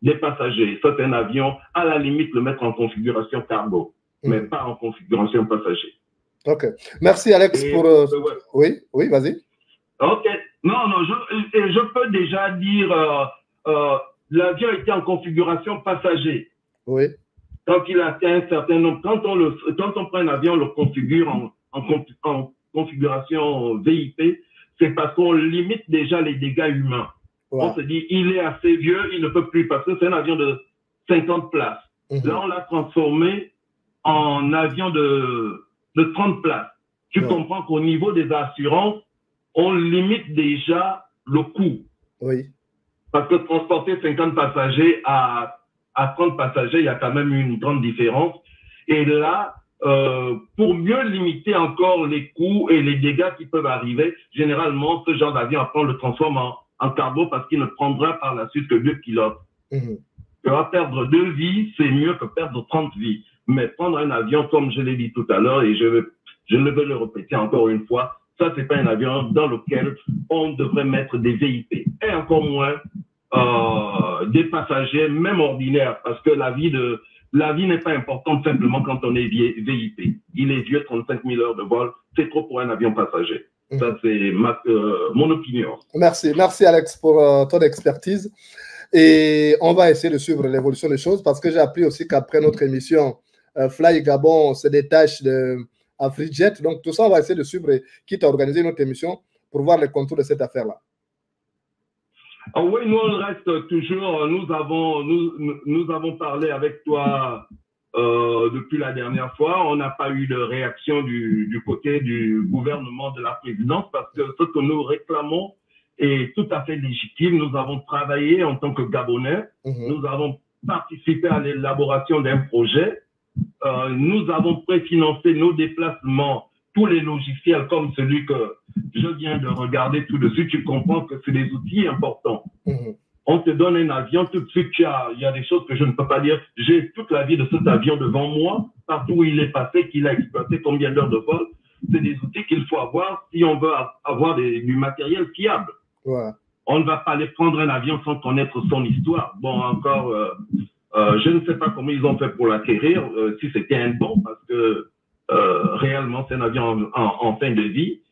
des passagers. Ça, c'est un avion, à la limite, le mettre en configuration cargo, mais pas en configuration passager. Ok. Merci, Alex, pour... Oui, vas-y. Ok. Non, je peux déjà dire, l'avion était en configuration passager. Oui. Quand il atteint un certain nombre, quand on prend un avion, on le configure en configuration VIP, c'est parce qu'on limite déjà les dégâts humains. On se dit, il est assez vieux, il ne peut plus passer. C'est un avion de 50 places. Là, on l'a transformé en avion de 30 places. Tu comprends qu'au niveau des assurances, on limite déjà le coût. Oui. Parce que transporter 50 passagers à 30 passagers, il y a quand même une grande différence. Et là, pour mieux limiter encore les coûts et les dégâts qui peuvent arriver, généralement, ce genre d'avion, après, on le transforme en cargo parce qu'il ne prendra par la suite que 2 pilotes. perdre 2 vies, c'est mieux que perdre 30 vies. Mais prendre un avion, comme je l'ai dit tout à l'heure, et je ne veux le répéter encore une fois, ça, c'est pas un avion dans lequel on devrait mettre des VIP. Et encore moins des passagers, même ordinaires, parce que la vie n'est pas importante simplement quand on est VIP. Il est vieux, 35 000 heures de vol, c'est trop pour un avion passager. Ça, c'est mon opinion. Merci Alex pour ton expertise. Et on va essayer de suivre l'évolution des choses parce que j'ai appris aussi qu'après notre émission, Fly Gabon se détache de AfriJet. Donc tout ça, on va essayer de suivre, quitte à organiser notre émission pour voir les contours de cette affaire-là. Oui, nous, on reste toujours. Nous avons parlé avec toi depuis la dernière fois. On n'a pas eu de réaction du côté du gouvernement de la présidence parce que ce que nous réclamons est tout à fait légitime. Nous avons travaillé en tant que Gabonais. Nous avons participé à l'élaboration d'un projet. Nous avons préfinancé nos déplacements, tous les logiciels comme celui que je viens de regarder tout de suite. Tu comprends que c'est des outils importants. On te donne un avion, tout de suite, il y a des choses que je ne peux pas dire. J'ai toute la vie de cet avion devant moi, partout où il est passé, qu'il a exploité, combien d'heures de vol. C'est des outils qu'il faut avoir si on veut avoir du matériel fiable. Ouais. On ne va pas aller prendre un avion sans connaître son histoire. Bon, encore, je ne sais pas comment ils ont fait pour l'acquérir, si c'était un bon, parce que réellement, c'est un avion en fin de vie.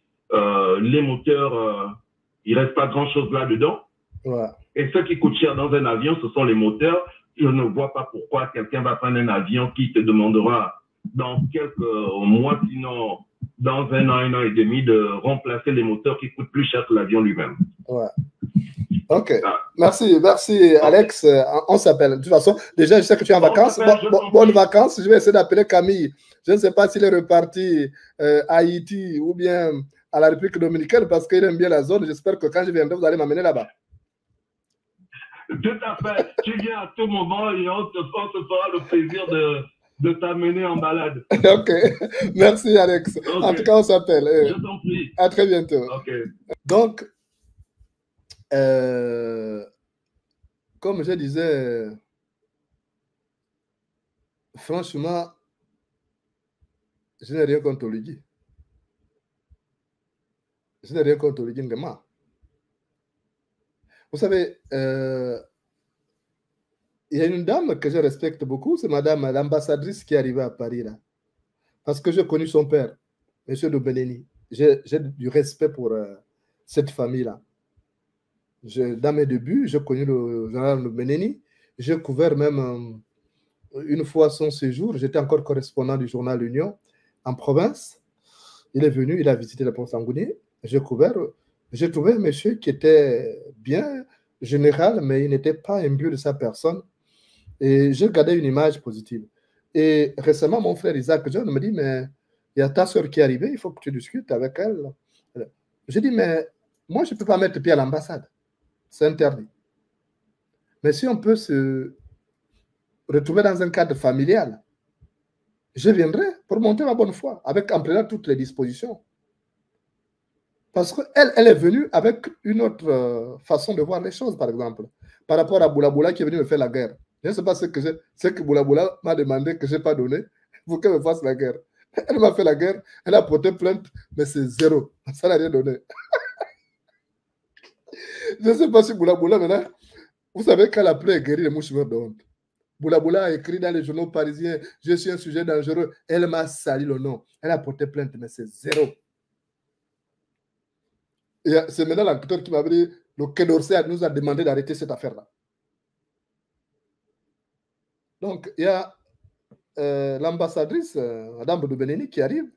Les moteurs, il ne reste pas grand-chose là-dedans. Ouais. Et ce qui coûte cher dans un avion, ce sont les moteurs. Je ne vois pas pourquoi quelqu'un va prendre un avion qui te demandera dans quelques mois, sinon dans un an et demi, de remplacer les moteurs qui coûtent plus cher que l'avion lui-même. Ouais. Ok. Merci Alex. On s'appelle. De toute façon, déjà, je sais que tu es en vacances. Bonnes vacances. Je vais essayer d'appeler Camille. Je ne sais pas s'il est reparti à Haïti ou bien à la République dominicaine parce qu'il aime bien la zone. J'espère que quand je viendrai, vous allez m'amener là-bas. Tout à fait. Tu viens à tout moment et on te fera le plaisir de t'amener en balade. Ok. Merci, Alex. Okay. En tout cas, on s'appelle. Je t'en prie. À très bientôt. Ok. Donc, comme je disais, franchement, je n'ai rien contre Oligui. Je n'ai rien contre Oligui Nguema. Vous savez, il y a une dame que je respecte beaucoup, c'est madame l'ambassadrice qui est arrivée à Paris, là. Parce que j'ai connu son père, M. de Benéni. J'ai du respect pour cette famille-là. Dans mes débuts, j'ai connu le général de Benéni. J'ai couvert même une fois son séjour. J'étais encore correspondant du journal L'Union en province. Il est venu, il a visité la province Sangounier. J'ai couvert. J'ai trouvé un monsieur qui était bien général, mais il n'était pas imbu de sa personne. Et j'ai gardé une image positive. Et récemment, mon frère Isaac John me dit, mais il y a ta soeur qui est arrivée, il faut que tu discutes avec elle. J'ai dit, mais moi, je ne peux pas mettre pied à l'ambassade. C'est interdit. Mais si on peut se retrouver dans un cadre familial, je viendrai pour montrer ma bonne foi, en prenant toutes les dispositions. Parce qu'elle est venue avec une autre façon de voir les choses, par exemple. Par rapport à Boulaboula qui est venu me faire la guerre. Je ne sais pas ce que Boulaboula m'a demandé que je n'ai pas donné pour qu'elle me fasse la guerre. Elle m'a fait la guerre, elle a porté plainte, mais c'est zéro. Ça n'a rien donné. Je ne sais pas si Boulaboula, maintenant, vous savez qu'elle a pris et guéri les mouches de honte. Boulaboula a écrit dans les journaux parisiens, je suis un sujet dangereux. Elle m'a sali le nom. Elle a porté plainte, mais c'est zéro. C'est maintenant l'enquêteur qui m'a dit, le Quai d'Orsay nous a demandé d'arrêter cette affaire-là. Donc, il y a l'ambassadrice, Madame de Benéni, qui arrive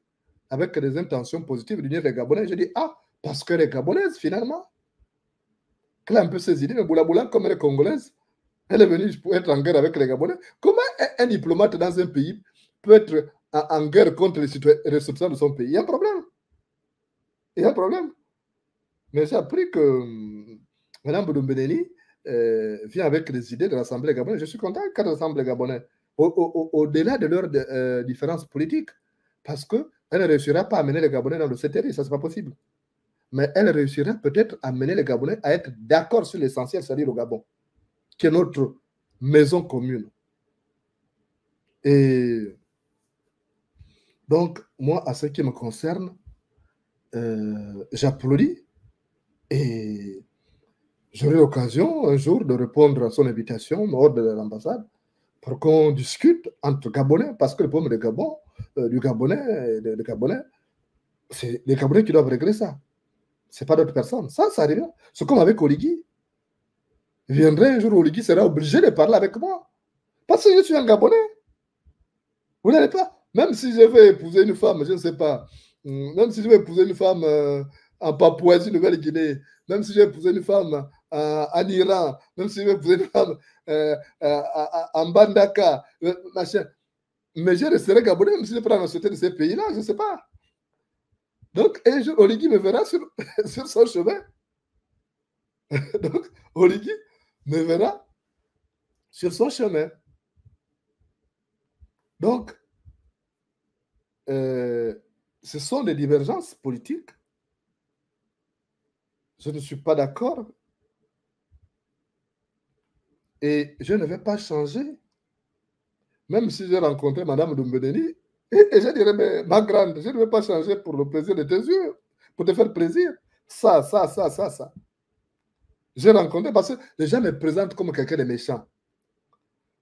avec des intentions positives d'unir les Gabonais. Je dis, ah, parce que les Gabonaises, finalement, elle a un peu ses idées, mais Boulaboula, comme elle est congolaise, elle est venue pour être en guerre avec les Gabonais. Comment un diplomate dans un pays peut être en guerre contre les ressortissants de son pays? Il y a un problème. Il y a un problème. Mais j'ai appris que Mme Boudoumbénéni vient avec les idées de l'Assemblée gabonaise. Je suis content que l'Assemblée gabonaise, au-delà de leurs différences politiques, parce qu'elle ne réussira pas à mener les Gabonais dans le CTRI, ça, c'est pas possible. Mais elle réussira peut-être à mener les Gabonais à être d'accord sur l'essentiel, c'est-à-dire au Gabon, qui est notre maison commune. Et donc, moi, à ce qui me concerne, j'applaudis et j'aurai l'occasion un jour de répondre à son invitation hors de l'ambassade pour qu'on discute entre Gabonais, parce que le problème du Gabon, du Gabonais, c'est les Gabonais qui doivent régler ça. Ce n'est pas d'autres personnes. Ça arrive. C'est comme avec Oligui. Il viendrait un jour, Oligui sera obligé de parler avec moi. Parce que je suis un Gabonais. Vous n'allez pas. Même si je vais épouser une femme, je ne sais pas. Même si je vais épouser une femme en Papouasie, Nouvelle-Guinée, même si je vais épouser une femme en Iran, même si je vais épouser une femme en Bandaka, machin. Mais je resterai Gabonais, même si je prends la société de ces pays-là, je ne sais pas. Donc, un jour, Oligui me verra sur, sur son chemin. Donc, Oligui me verra sur son chemin. Donc, ce sont des divergences politiques. Je ne suis pas d'accord. Et je ne vais pas changer. Même si j'ai rencontré Mme Doumbedeni, et je dirais, mais ma grande, je ne vais pas changer pour le plaisir de tes yeux, pour te faire plaisir. Ça. J'ai rencontré parce que les gens me présentent comme quelqu'un de méchant.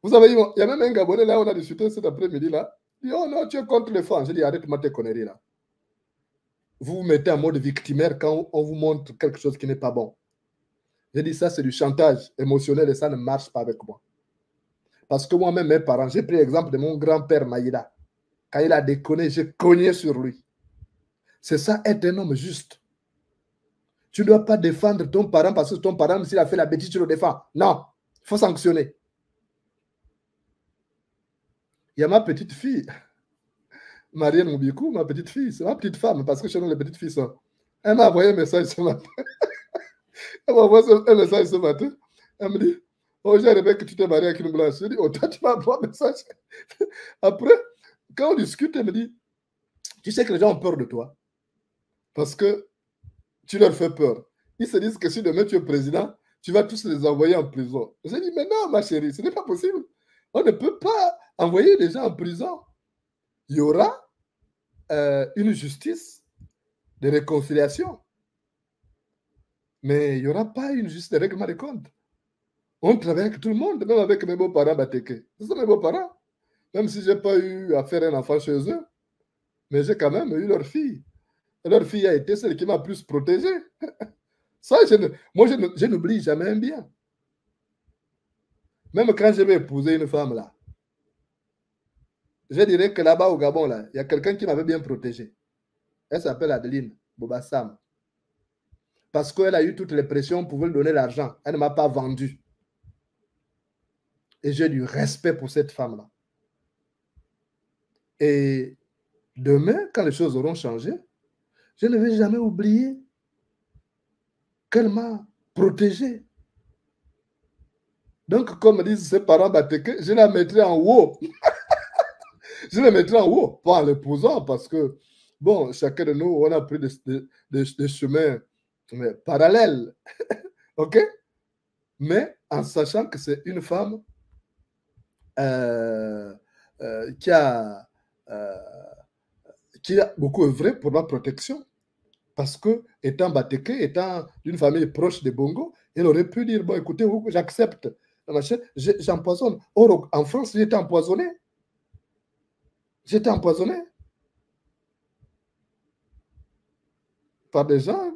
Vous savez, il y a même un Gabonais là, on a discuté cet après-midi là. Il dit, oh non, tu es contre les femmes. Je dis, arrête-moi tes conneries là. Vous vous mettez en mode victimaire quand on vous montre quelque chose qui n'est pas bon. J'ai dit, ça c'est du chantage émotionnel et ça ne marche pas avec moi. Parce que moi-même, mes parents, j'ai pris l'exemple de mon grand-père Maïda. Quand il a déconné, j'ai cogné sur lui. C'est ça, être un homme juste. Tu ne dois pas défendre ton parent parce que ton parent, s'il a fait la bêtise, tu le défends. Non, il faut sanctionner. Il y a ma petite fille, Marianne Moubikou, ma petite fille, c'est ma petite femme, parce que chez nous, les petites filles sont. Elle m'a envoyé un message ce matin. Elle m'a envoyé un message ce matin. Elle me dit, oh, j'ai rêvé que tu t'es marié avec une blanche. Je dis, oh, toi, tu m'as envoyé un message. Après, quand on discute, elle me dit, tu sais que les gens ont peur de toi. Parce que tu leur fais peur. Ils se disent que si demain tu es président, tu vas tous les envoyer en prison. J'ai dit, mais non, ma chérie, ce n'est pas possible. On ne peut pas envoyer les gens en prison. Il y aura une justice de réconciliation. Mais il n'y aura pas une justice de règlement de compte. On travaille avec tout le monde, même avec mes beaux-parents Bateke. Ce sont mes beaux-parents. Même si je n'ai pas eu à faire un enfant chez eux, mais j'ai quand même eu leur fille. Et leur fille a été celle qui m'a plus protégé. Ça, je n'oublie jamais un bien. Même quand je vais épouser une femme là, je dirais que là-bas au Gabon, là, il y a quelqu'un qui m'avait bien protégé. Elle s'appelle Adeline Bobassam. Parce qu'elle a eu toutes les pressions pour lui donner l'argent. Elle ne m'a pas vendu. Et j'ai du respect pour cette femme-là. Et demain, quand les choses auront changé, je ne vais jamais oublier qu'elle m'a protégé. Donc, comme disent ses parents Bateke, je la mettrai en haut. Je la mettrai en haut, pas en l'épousant, parce que, bon, chacun de nous, on a pris des chemins parallèles. OK? Mais en sachant que c'est une femme qui a beaucoup œuvré pour ma protection. Parce que, étant Bateke, étant d'une famille proche de Bongo, il aurait pu dire, bon, écoutez, j'accepte. J'empoisonne. Or, en France, j'étais empoisonné. J'étais empoisonné par des gens.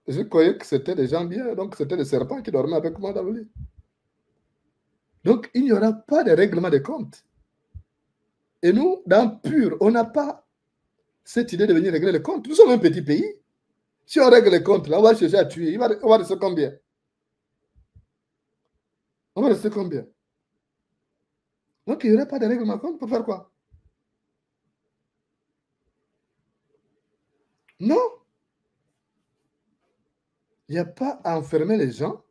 Je croyais que c'était des gens bien. Donc, c'était des serpents qui dormaient avec moi dans le lit. Donc, il n'y aura pas de règlement de compte. Et nous, dans Pur, on n'a pas cette idée de venir régler les comptes. Nous sommes un petit pays. Si on règle les comptes, là, on va chercher à tuer. On va rester combien? On va rester combien? Donc, il n'y aurait pas de règlement de compte pour faire quoi? Non. Il n'y a pas à enfermer les gens.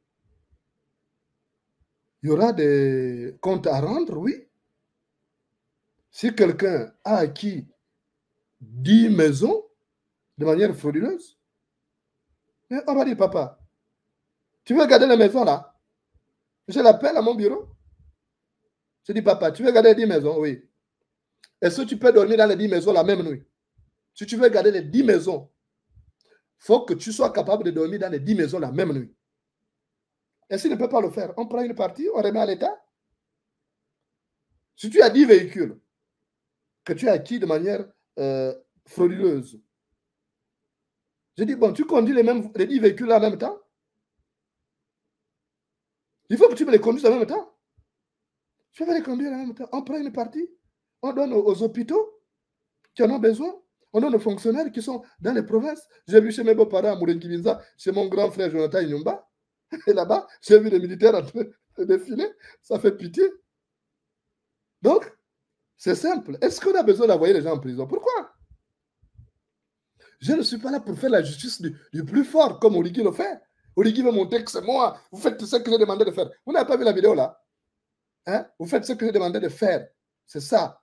Il y aura des comptes à rendre, oui. Si quelqu'un a acquis 10 maisons de manière frauduleuse, on va dire, papa, tu veux garder la maison là? Je l'appelle à mon bureau. Je dis, papa, tu veux garder les 10 maisons? Oui. Est-ce que tu peux dormir dans les 10 maisons la même nuit? Si tu veux garder les 10 maisons, il faut que tu sois capable de dormir dans les 10 maisons la même nuit. Et s'il ne peut pas le faire, on prend une partie, on remet à l'État. Si tu as 10 véhicules que tu as acquis de manière frauduleuse, je dis, bon, tu conduis les 10 véhicules en même temps? Il faut que tu me les conduises en même temps. Je vais les conduire en même temps. On prend une partie, on donne aux hôpitaux qui en ont besoin, on donne aux fonctionnaires qui sont dans les provinces. J'ai vu chez mes beaux-parents à Mourenkivinza, chez mon grand frère Jonathan Inyumba, et là-bas, j'ai vu les militaires en train de défiler. Ça fait pitié. Donc, c'est simple. Est-ce qu'on a besoin d'envoyer les gens en prison? Pourquoi? Je ne suis pas là pour faire la justice du plus fort, comme Oligui le fait. Oligui veut montrer que c'est moi. Vous faites tout ce que j'ai demandé de faire. Vous n'avez pas vu la vidéo là? Hein? Vous faites ce que j'ai demandé de faire. C'est ça.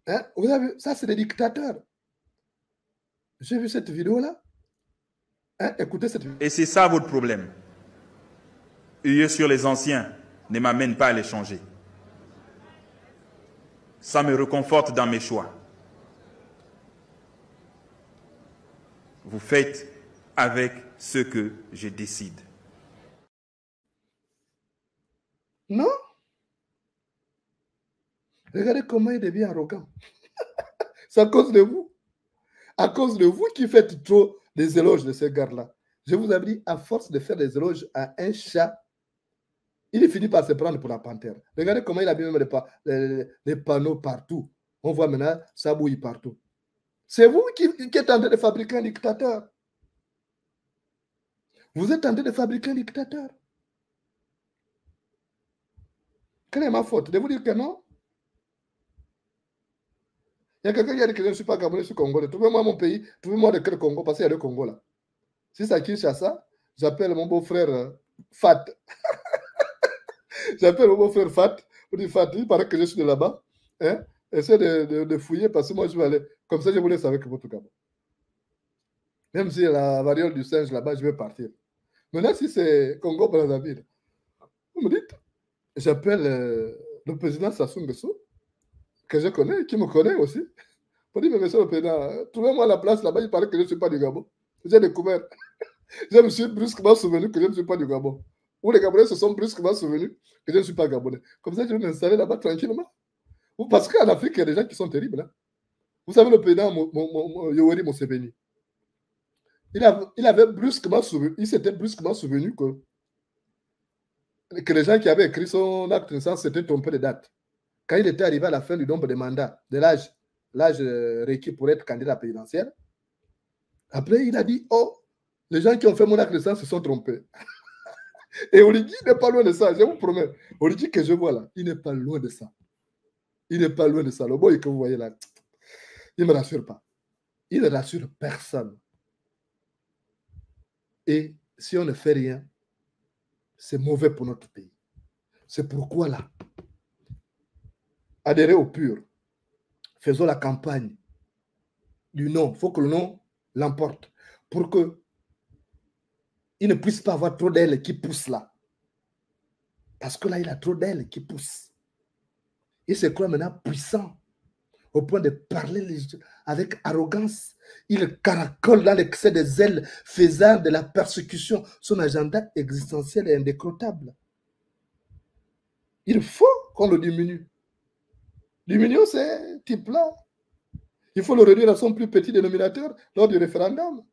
Hein? Vous avez vu? Ça, c'est des dictateurs. J'ai vu cette vidéo-là. Hein? Écoutez cette vidéo. Et c'est ça votre problème. Huer sur les anciens ne m'amène pas à les changer. Ça me réconforte dans mes choix. Vous faites avec ce que je décide. Non? Regardez comment il devient arrogant. C'est à cause de vous. À cause de vous qui faites trop des éloges de ces gars-là. Je vous avais dit, à force de faire des éloges à un chat, il finit par se prendre pour la panthère. Regardez comment il a mis même les panneaux partout. On voit maintenant, ça bouille partout. C'est vous qui êtes en train de fabriquer un dictateur. Vous êtes en train de fabriquer un dictateur. Quelle est ma faute? De vous dire que non? Il y a quelqu'un qui a dit que je ne suis pas Gabonais, je suis Congolais. Trouvez-moi mon pays, trouvez-moi de quel Congo, parce qu'il y a deux Congos là. Si ça quiche à ça, j'appelle mon beau-frère Fat. J'appelle mon beau-frère Fat. On dit Fat, il paraît que je suis de là-bas. Hein? Essaie de fouiller parce que moi je vais aller. Comme ça, je vous laisse avec votre Gabon. Même si la variole du singe là-bas, je vais partir. Maintenant, si c'est Congo-Brazzaville, vous me dites, j'appelle le président Sassou Nguesso, que je connais, qui me connaît aussi. Pour dire, mais monsieur le président, trouvez-moi la place là-bas, il paraît que je ne suis pas du Gabon. J'ai découvert. Je me suis brusquement souvenu que je ne suis pas du Gabon. Ou les Gabonais se sont brusquement souvenus que je ne suis pas Gabonais. Comme ça, je vais m'installer là-bas tranquillement. Parce qu'en Afrique, il y a des gens qui sont terribles. Hein. Vous savez, le président Yoweri Museveni, il s'était brusquement souvenu que les gens qui avaient écrit son acte de naissance s'étaient trompés de date. Quand il était arrivé à la fin du nombre de mandats, de l'âge requis pour être candidat présidentiel, après, il a dit, oh, les gens qui ont fait mon acte de naissance se sont trompés. Et Oligui n'est pas loin de ça, je vous promets. Oligui que je vois là, il n'est pas loin de ça. Il n'est pas loin de ça. Le boy que vous voyez là, il ne me rassure pas. Il ne rassure personne. Et si on ne fait rien, c'est mauvais pour notre pays. C'est pourquoi là, adhérez au PUR. Faisons la campagne du non. Il faut que le non l'emporte. Pour que il ne puisse pas avoir trop d'ailes qui poussent là. Parce que là, il a trop d'ailes qui poussent. Il se croit maintenant puissant au point de parler avec arrogance. Il caracole dans l'excès des ailes, faisant de la persécution son agenda existentiel et indécrottable. Il faut qu'on le diminue. Diminuer ces types-là. Il faut le réduire à son plus petit dénominateur lors du référendum.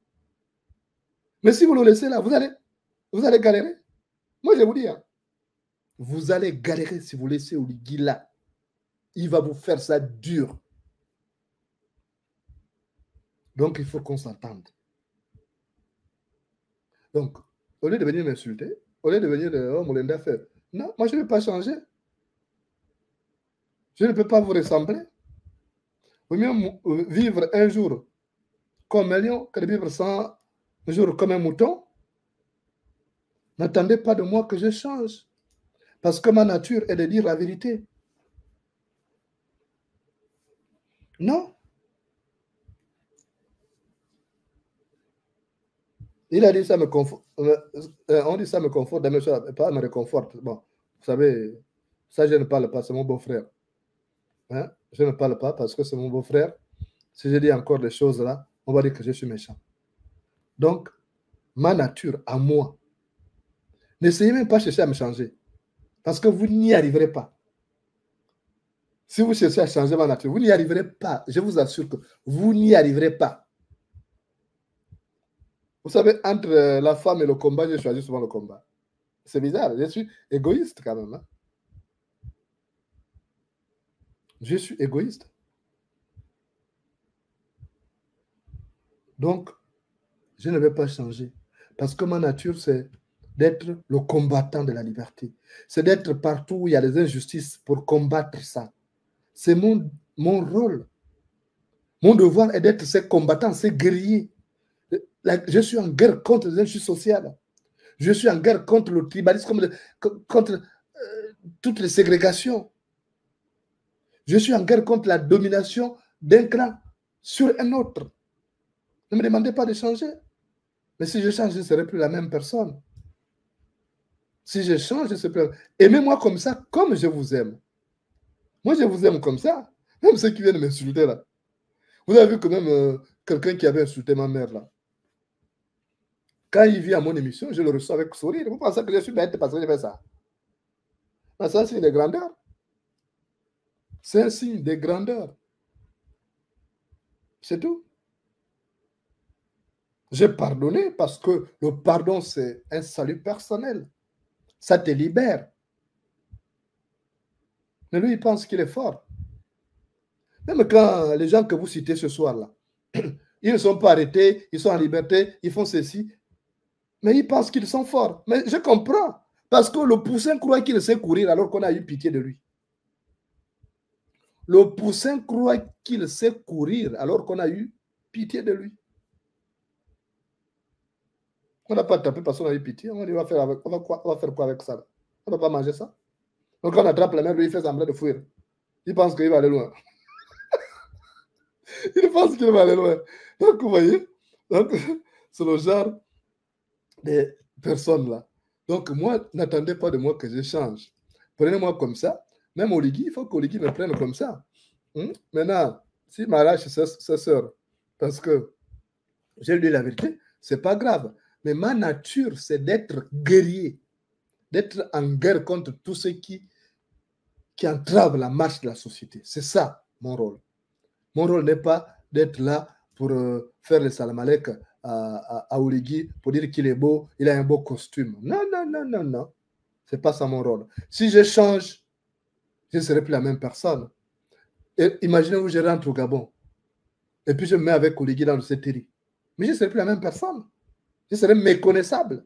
Mais si vous le laissez là, vous allez galérer. Moi, je vous dis, hein, vous allez galérer si vous laissez Oligui là. Il va vous faire ça dur. Donc, il faut qu'on s'entende. Donc, au lieu de venir m'insulter, au lieu de venir oh, Moulenda faire, non, moi, je ne vais pas changer. Je ne peux pas vous ressembler. Vaut mieux vivre un jour comme un lion que de vivre 100 jours comme un mouton. N'attendez pas de moi que je change. Parce que ma nature est de dire la vérité. Non. Il a dit ça me conforte. On dit ça me conforte, mais pas me réconforte. Bon, vous savez, Ça, je ne parle pas, c'est mon beau-frère. Hein? Je ne parle pas parce que c'est mon beau-frère. Si je dis encore des choses là, on va dire que je suis méchant. Donc, ma nature, à moi, n'essayez même pas de chercher à me changer. Parce que vous n'y arriverez pas. Si vous cherchez à changer ma nature, vous n'y arriverez pas. Je vous assure que vous n'y arriverez pas. Vous savez, entre la femme et le combat, j'ai choisi souvent le combat. C'est bizarre, je suis égoïste quand même. Hein? Je suis égoïste. Donc, je ne vais pas changer. Parce que ma nature, c'est d'être le combattant de la liberté. C'est d'être partout où il y a des injustices pour combattre ça. C'est mon rôle. Mon devoir est d'être ces combattants, ces guerriers. Je suis en guerre contre les injustices sociales. Je suis en guerre contre le tribalisme, contre toutes les ségrégations. Je suis en guerre contre la domination d'un clan sur un autre. Ne me demandez pas de changer. Mais si je change, je ne serai plus la même personne. Si je change, je ne serai plus... Aimez-moi comme ça, comme je vous aime. Moi, je vous aime comme ça. Même ceux qui viennent m'insulter là. Vous avez vu quand même quelqu'un qui avait insulté ma mère là. Quand il vient à mon émission, je le reçois avec sourire. Vous pensez que je suis bête parce que j'ai fait ça? Non, c'est un signe de grandeur. C'est un signe de grandeur. C'est tout. J'ai pardonné parce que le pardon, c'est un salut personnel. Ça te libère. Mais lui, il pense qu'il est fort. Même quand les gens que vous citez ce soir-là, ils ne sont pas arrêtés, ils sont en liberté, ils font ceci. Mais ils pensent qu'ils sont forts. Mais je comprends. Parce que le poussin croit qu'il sait courir alors qu'on a eu pitié de lui. Le poussin croit qu'il sait courir alors qu'on a eu pitié de lui. On n'a pas tapé parce qu'on a eu pitié. On va faire quoi avec ça? On ne va pas manger ça. Donc on attrape la mère, lui, il fait semblant de fuir. Il pense qu'il va aller loin. Il pense qu'il va aller loin. Donc, vous voyez, c'est le genre de personnes-là. Donc, moi, n'attendez pas de moi que je change. Prenez-moi comme ça. Même Oligui, il faut qu'Oligui me prenne comme ça. Maintenant, s'il m'arrache sa soeur, parce que j'ai lu la vérité, ce n'est pas grave. Mais ma nature, c'est d'être guerrier, d'être en guerre contre tous ceux qui entravent la marche de la société. C'est ça, mon rôle. Mon rôle n'est pas d'être là pour faire le salamalek à Oligui, pour dire qu'il est beau, il a un beau costume. Non, non, non, non, non. Ce n'est pas ça mon rôle. Si je change, je ne serai plus la même personne. Et imaginez-vous, je rentre au Gabon, et puis je me mets avec Oligui dans le CTRI. Mais je ne serai plus la même personne. Je serai méconnaissable.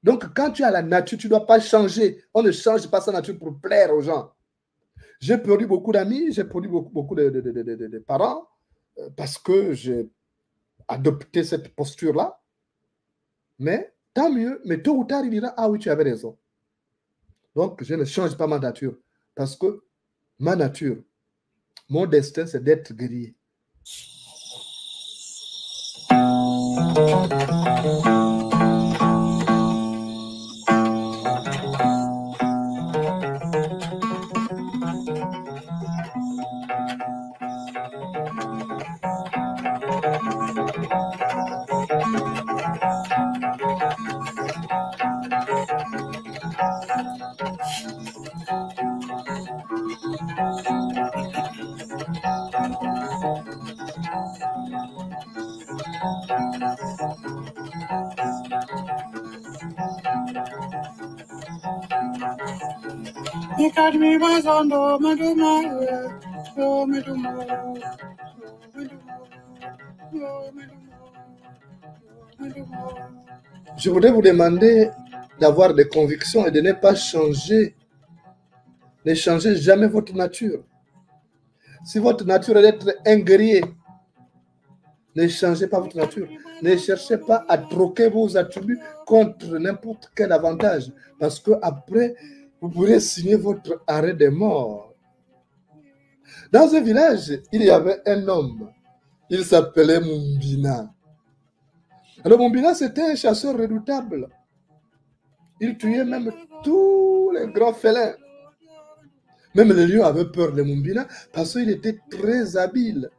Donc, quand tu as la nature, tu ne dois pas changer. On ne change pas sa nature pour plaire aux gens. J'ai perdu beaucoup d'amis, j'ai perdu beaucoup de parents parce que j'ai adopté cette posture-là. Mais tant mieux, mais tôt ou tard, il dira, ah oui, tu avais raison. Donc, je ne change pas ma nature parce que ma nature, mon destin, c'est d'être guerrier. Je voudrais vous demander d'avoir des convictions et de ne pas changer. Ne changez jamais votre nature. Si votre nature est d'être un guerrier, ne changez pas votre nature. Ne cherchez pas à troquer vos attributs contre n'importe quel avantage. Parce qu'après, vous pourrez signer votre arrêt de mort. Dans un village, il y avait un homme. Il s'appelait Mumbina. Alors Mumbina, c'était un chasseur redoutable. Il tuait même tous les grands félins. Même le lion avait peur de Mumbina parce qu'il était très habile.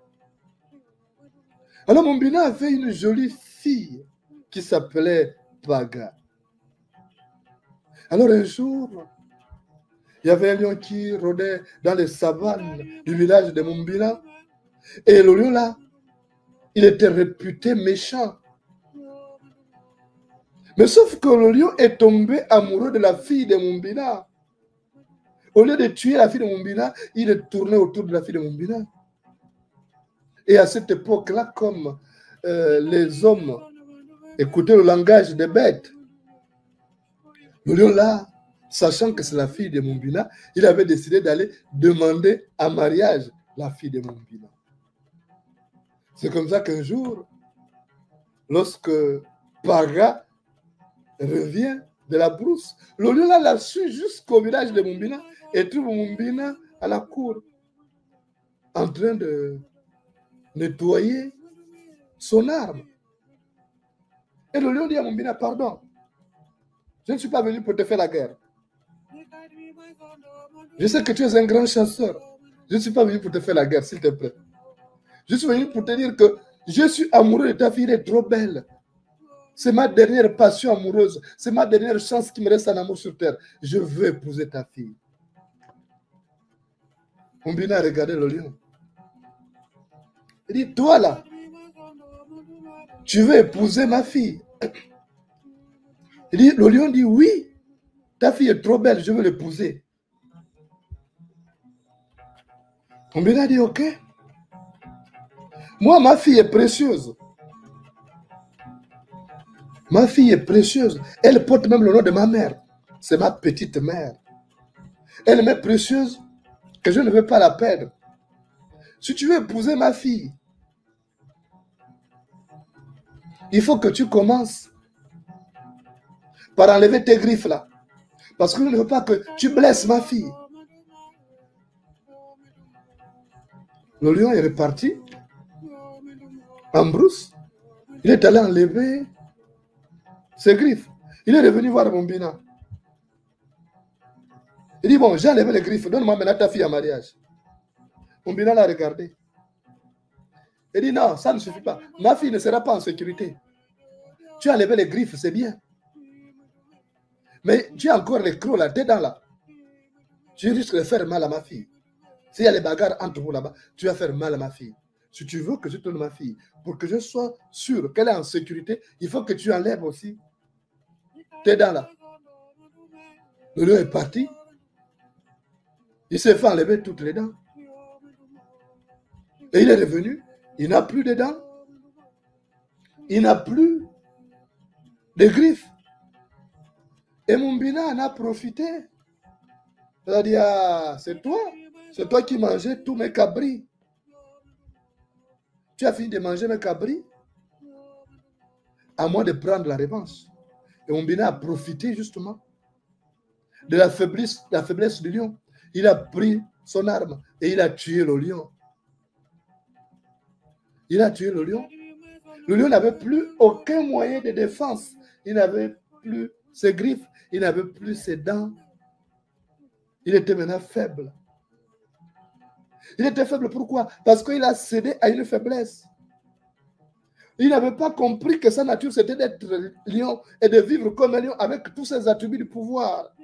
Alors Mumbina avait une jolie fille qui s'appelait Paga. Alors un jour, il y avait un lion qui rôdait dans les savanes du village de Mumbina. Et le lion là, il était réputé méchant. Mais sauf que le lion est tombé amoureux de la fille de Mumbina. Au lieu de tuer la fille de Mumbina, il est tourné autour de la fille de Mumbina. Et à cette époque-là, comme les hommes écoutaient le langage des bêtes, le lion là, sachant que c'est la fille de Mumbina, il avait décidé d'aller demander en mariage la fille de Mumbina. C'est comme ça qu'un jour, lorsque Paga revient de la brousse, le lion là l'a suivi jusqu'au village de Mumbina et trouve Mumbina à la cour en train de nettoyer son arme. Et le lion dit à Mumbina, pardon, je ne suis pas venu pour te faire la guerre. Je sais que tu es un grand chasseur. Je ne suis pas venu pour te faire la guerre, s'il te plaît. Je suis venu pour te dire que je suis amoureux de ta fille, elle est trop belle. C'est ma dernière passion amoureuse. C'est ma dernière chance qui me reste en amour sur terre. Je veux épouser ta fille. Mumbina a regardé le lion. Il dit, toi là, tu veux épouser ma fille? Il dit, le lion dit, oui, ta fille est trop belle, je veux l'épouser. Mumbina dit, ok. Moi, ma fille est précieuse. Ma fille est précieuse. Elle porte même le nom de ma mère. C'est ma petite mère. Elle m'est précieuse que je ne veux pas la perdre. Si tu veux épouser ma fille, il faut que tu commences par enlever tes griffes là. Parce que je ne veux pas que tu blesses ma fille. Le lion est reparti en brousse. Il est allé enlever ses griffes. Il est revenu voir Mumbina. Il dit, bon, j'ai enlevé les griffes, donne-moi maintenant ta fille en mariage. Mumbina l'a regardé. Il dit, non, ça ne suffit pas. Ma fille ne sera pas en sécurité. Tu as enlevé les griffes, c'est bien. Mais tu as encore les crocs là, dedans là. Tu risques de faire mal à ma fille. S'il y a les bagarres entre vous là-bas, tu vas faire mal à ma fille. Si tu veux que je te donne ma fille, pour que je sois sûr qu'elle est en sécurité, il faut que tu enlèves aussi tes dents là. Le lion est parti. Il s'est fait enlever toutes les dents. Et il est revenu. Il n'a plus de dents. Il n'a plus de griffes. Et Mumbina en a profité. Il a dit, ah, c'est toi qui mangeais tous mes cabris. Tu as fini de manger mes cabris, à moi de prendre la revanche. Et Mumbina a profité justement de la faiblesse du lion. Il a pris son arme et il a tué le lion. Il a tué le lion. Le lion n'avait plus aucun moyen de défense. Il n'avait plus ses griffes, il n'avait plus ses dents. Il était maintenant faible. Il était faible pourquoi? Parce qu'il a cédé à une faiblesse. Il n'avait pas compris que sa nature c'était d'être lion et de vivre comme un lion avec tous ses attributs de pouvoir.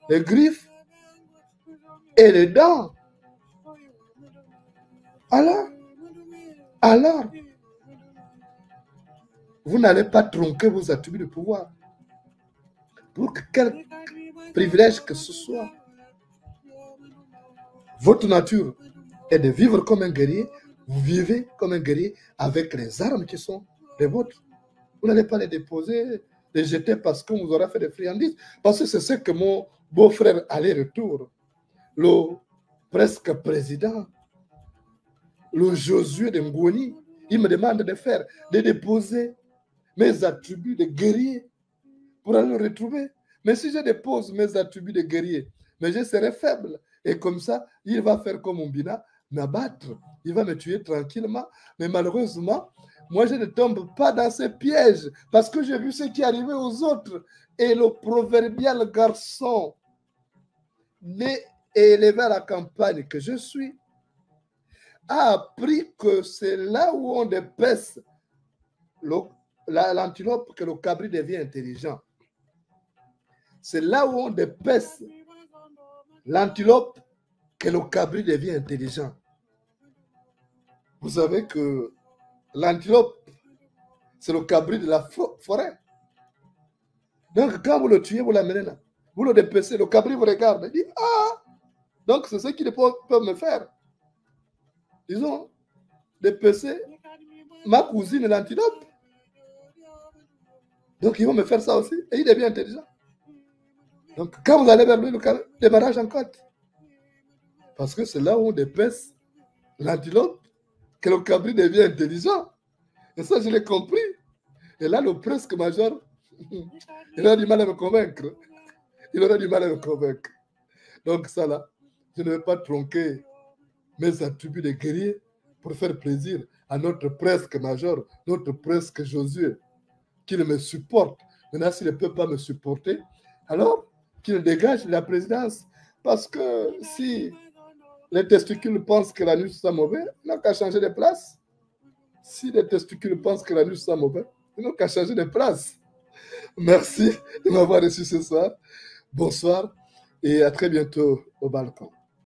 Les griffes et les dents. Alors, vous n'allez pas tronquer vos attributs de pouvoir pour que quel privilège que ce soit. Votre nature est de vivre comme un guerrier. Vous vivez comme un guerrier avec les armes qui sont les vôtres. Vous n'allez pas les déposer, les jeter parce qu'on vous aura fait des friandises. Parce que c'est ce que mon beau-frère aller-retour, le presque président, le Josué de Ngoni, il me demande de faire, de déposer mes attributs de guerrier pour aller le retrouver. Mais si je dépose mes attributs de guerrier, mais je serai faible. Et comme ça, il va faire comme Mumbina, m'abattre. Il va me tuer tranquillement. Mais malheureusement, moi, je ne tombe pas dans ces pièges parce que j'ai vu ce qui est arrivé aux autres. Et le proverbial garçon élevé à la campagne que je suis, a appris que c'est là où on dépèce l'antilope que le cabri devient intelligent. C'est là où on dépèce l'antilope que le cabri devient intelligent. Vous savez que l'antilope, c'est le cabri de la forêt. Donc, quand vous le tuez, vous l'amenez là. Vous le dépecez, le cabri vous regarde et dit, ah, donc c'est ce qu'ils peuvent me faire. Ils ont dépecé ma cousine, l'antilope. Donc, ils vont me faire ça aussi. Et il devient intelligent. Donc, quand vous allez vers lui, le démarrage en côte. Parce que c'est là où on dépèce l'antilope que le cabri devient intelligent. Et ça, je l'ai compris. Et là, le presque major, il a du mal à me convaincre. Il aura du mal à me convaincre. Donc, ça là, je ne vais pas tronquer mes attributs de guerrier pour faire plaisir à notre presque major, notre presque Josué, qui me supporte. Maintenant, s'il ne peut pas me supporter, alors qu'il dégage la présidence. Parce que si les testicules pensent que la nuit soit mauvais, ils n'ont qu'à changer de place. Si les testicules pensent que la nuit soit mauvais, ils n'ont qu'à changer de place. Merci de m'avoir reçu ce soir. Bonsoir et à très bientôt au balcon.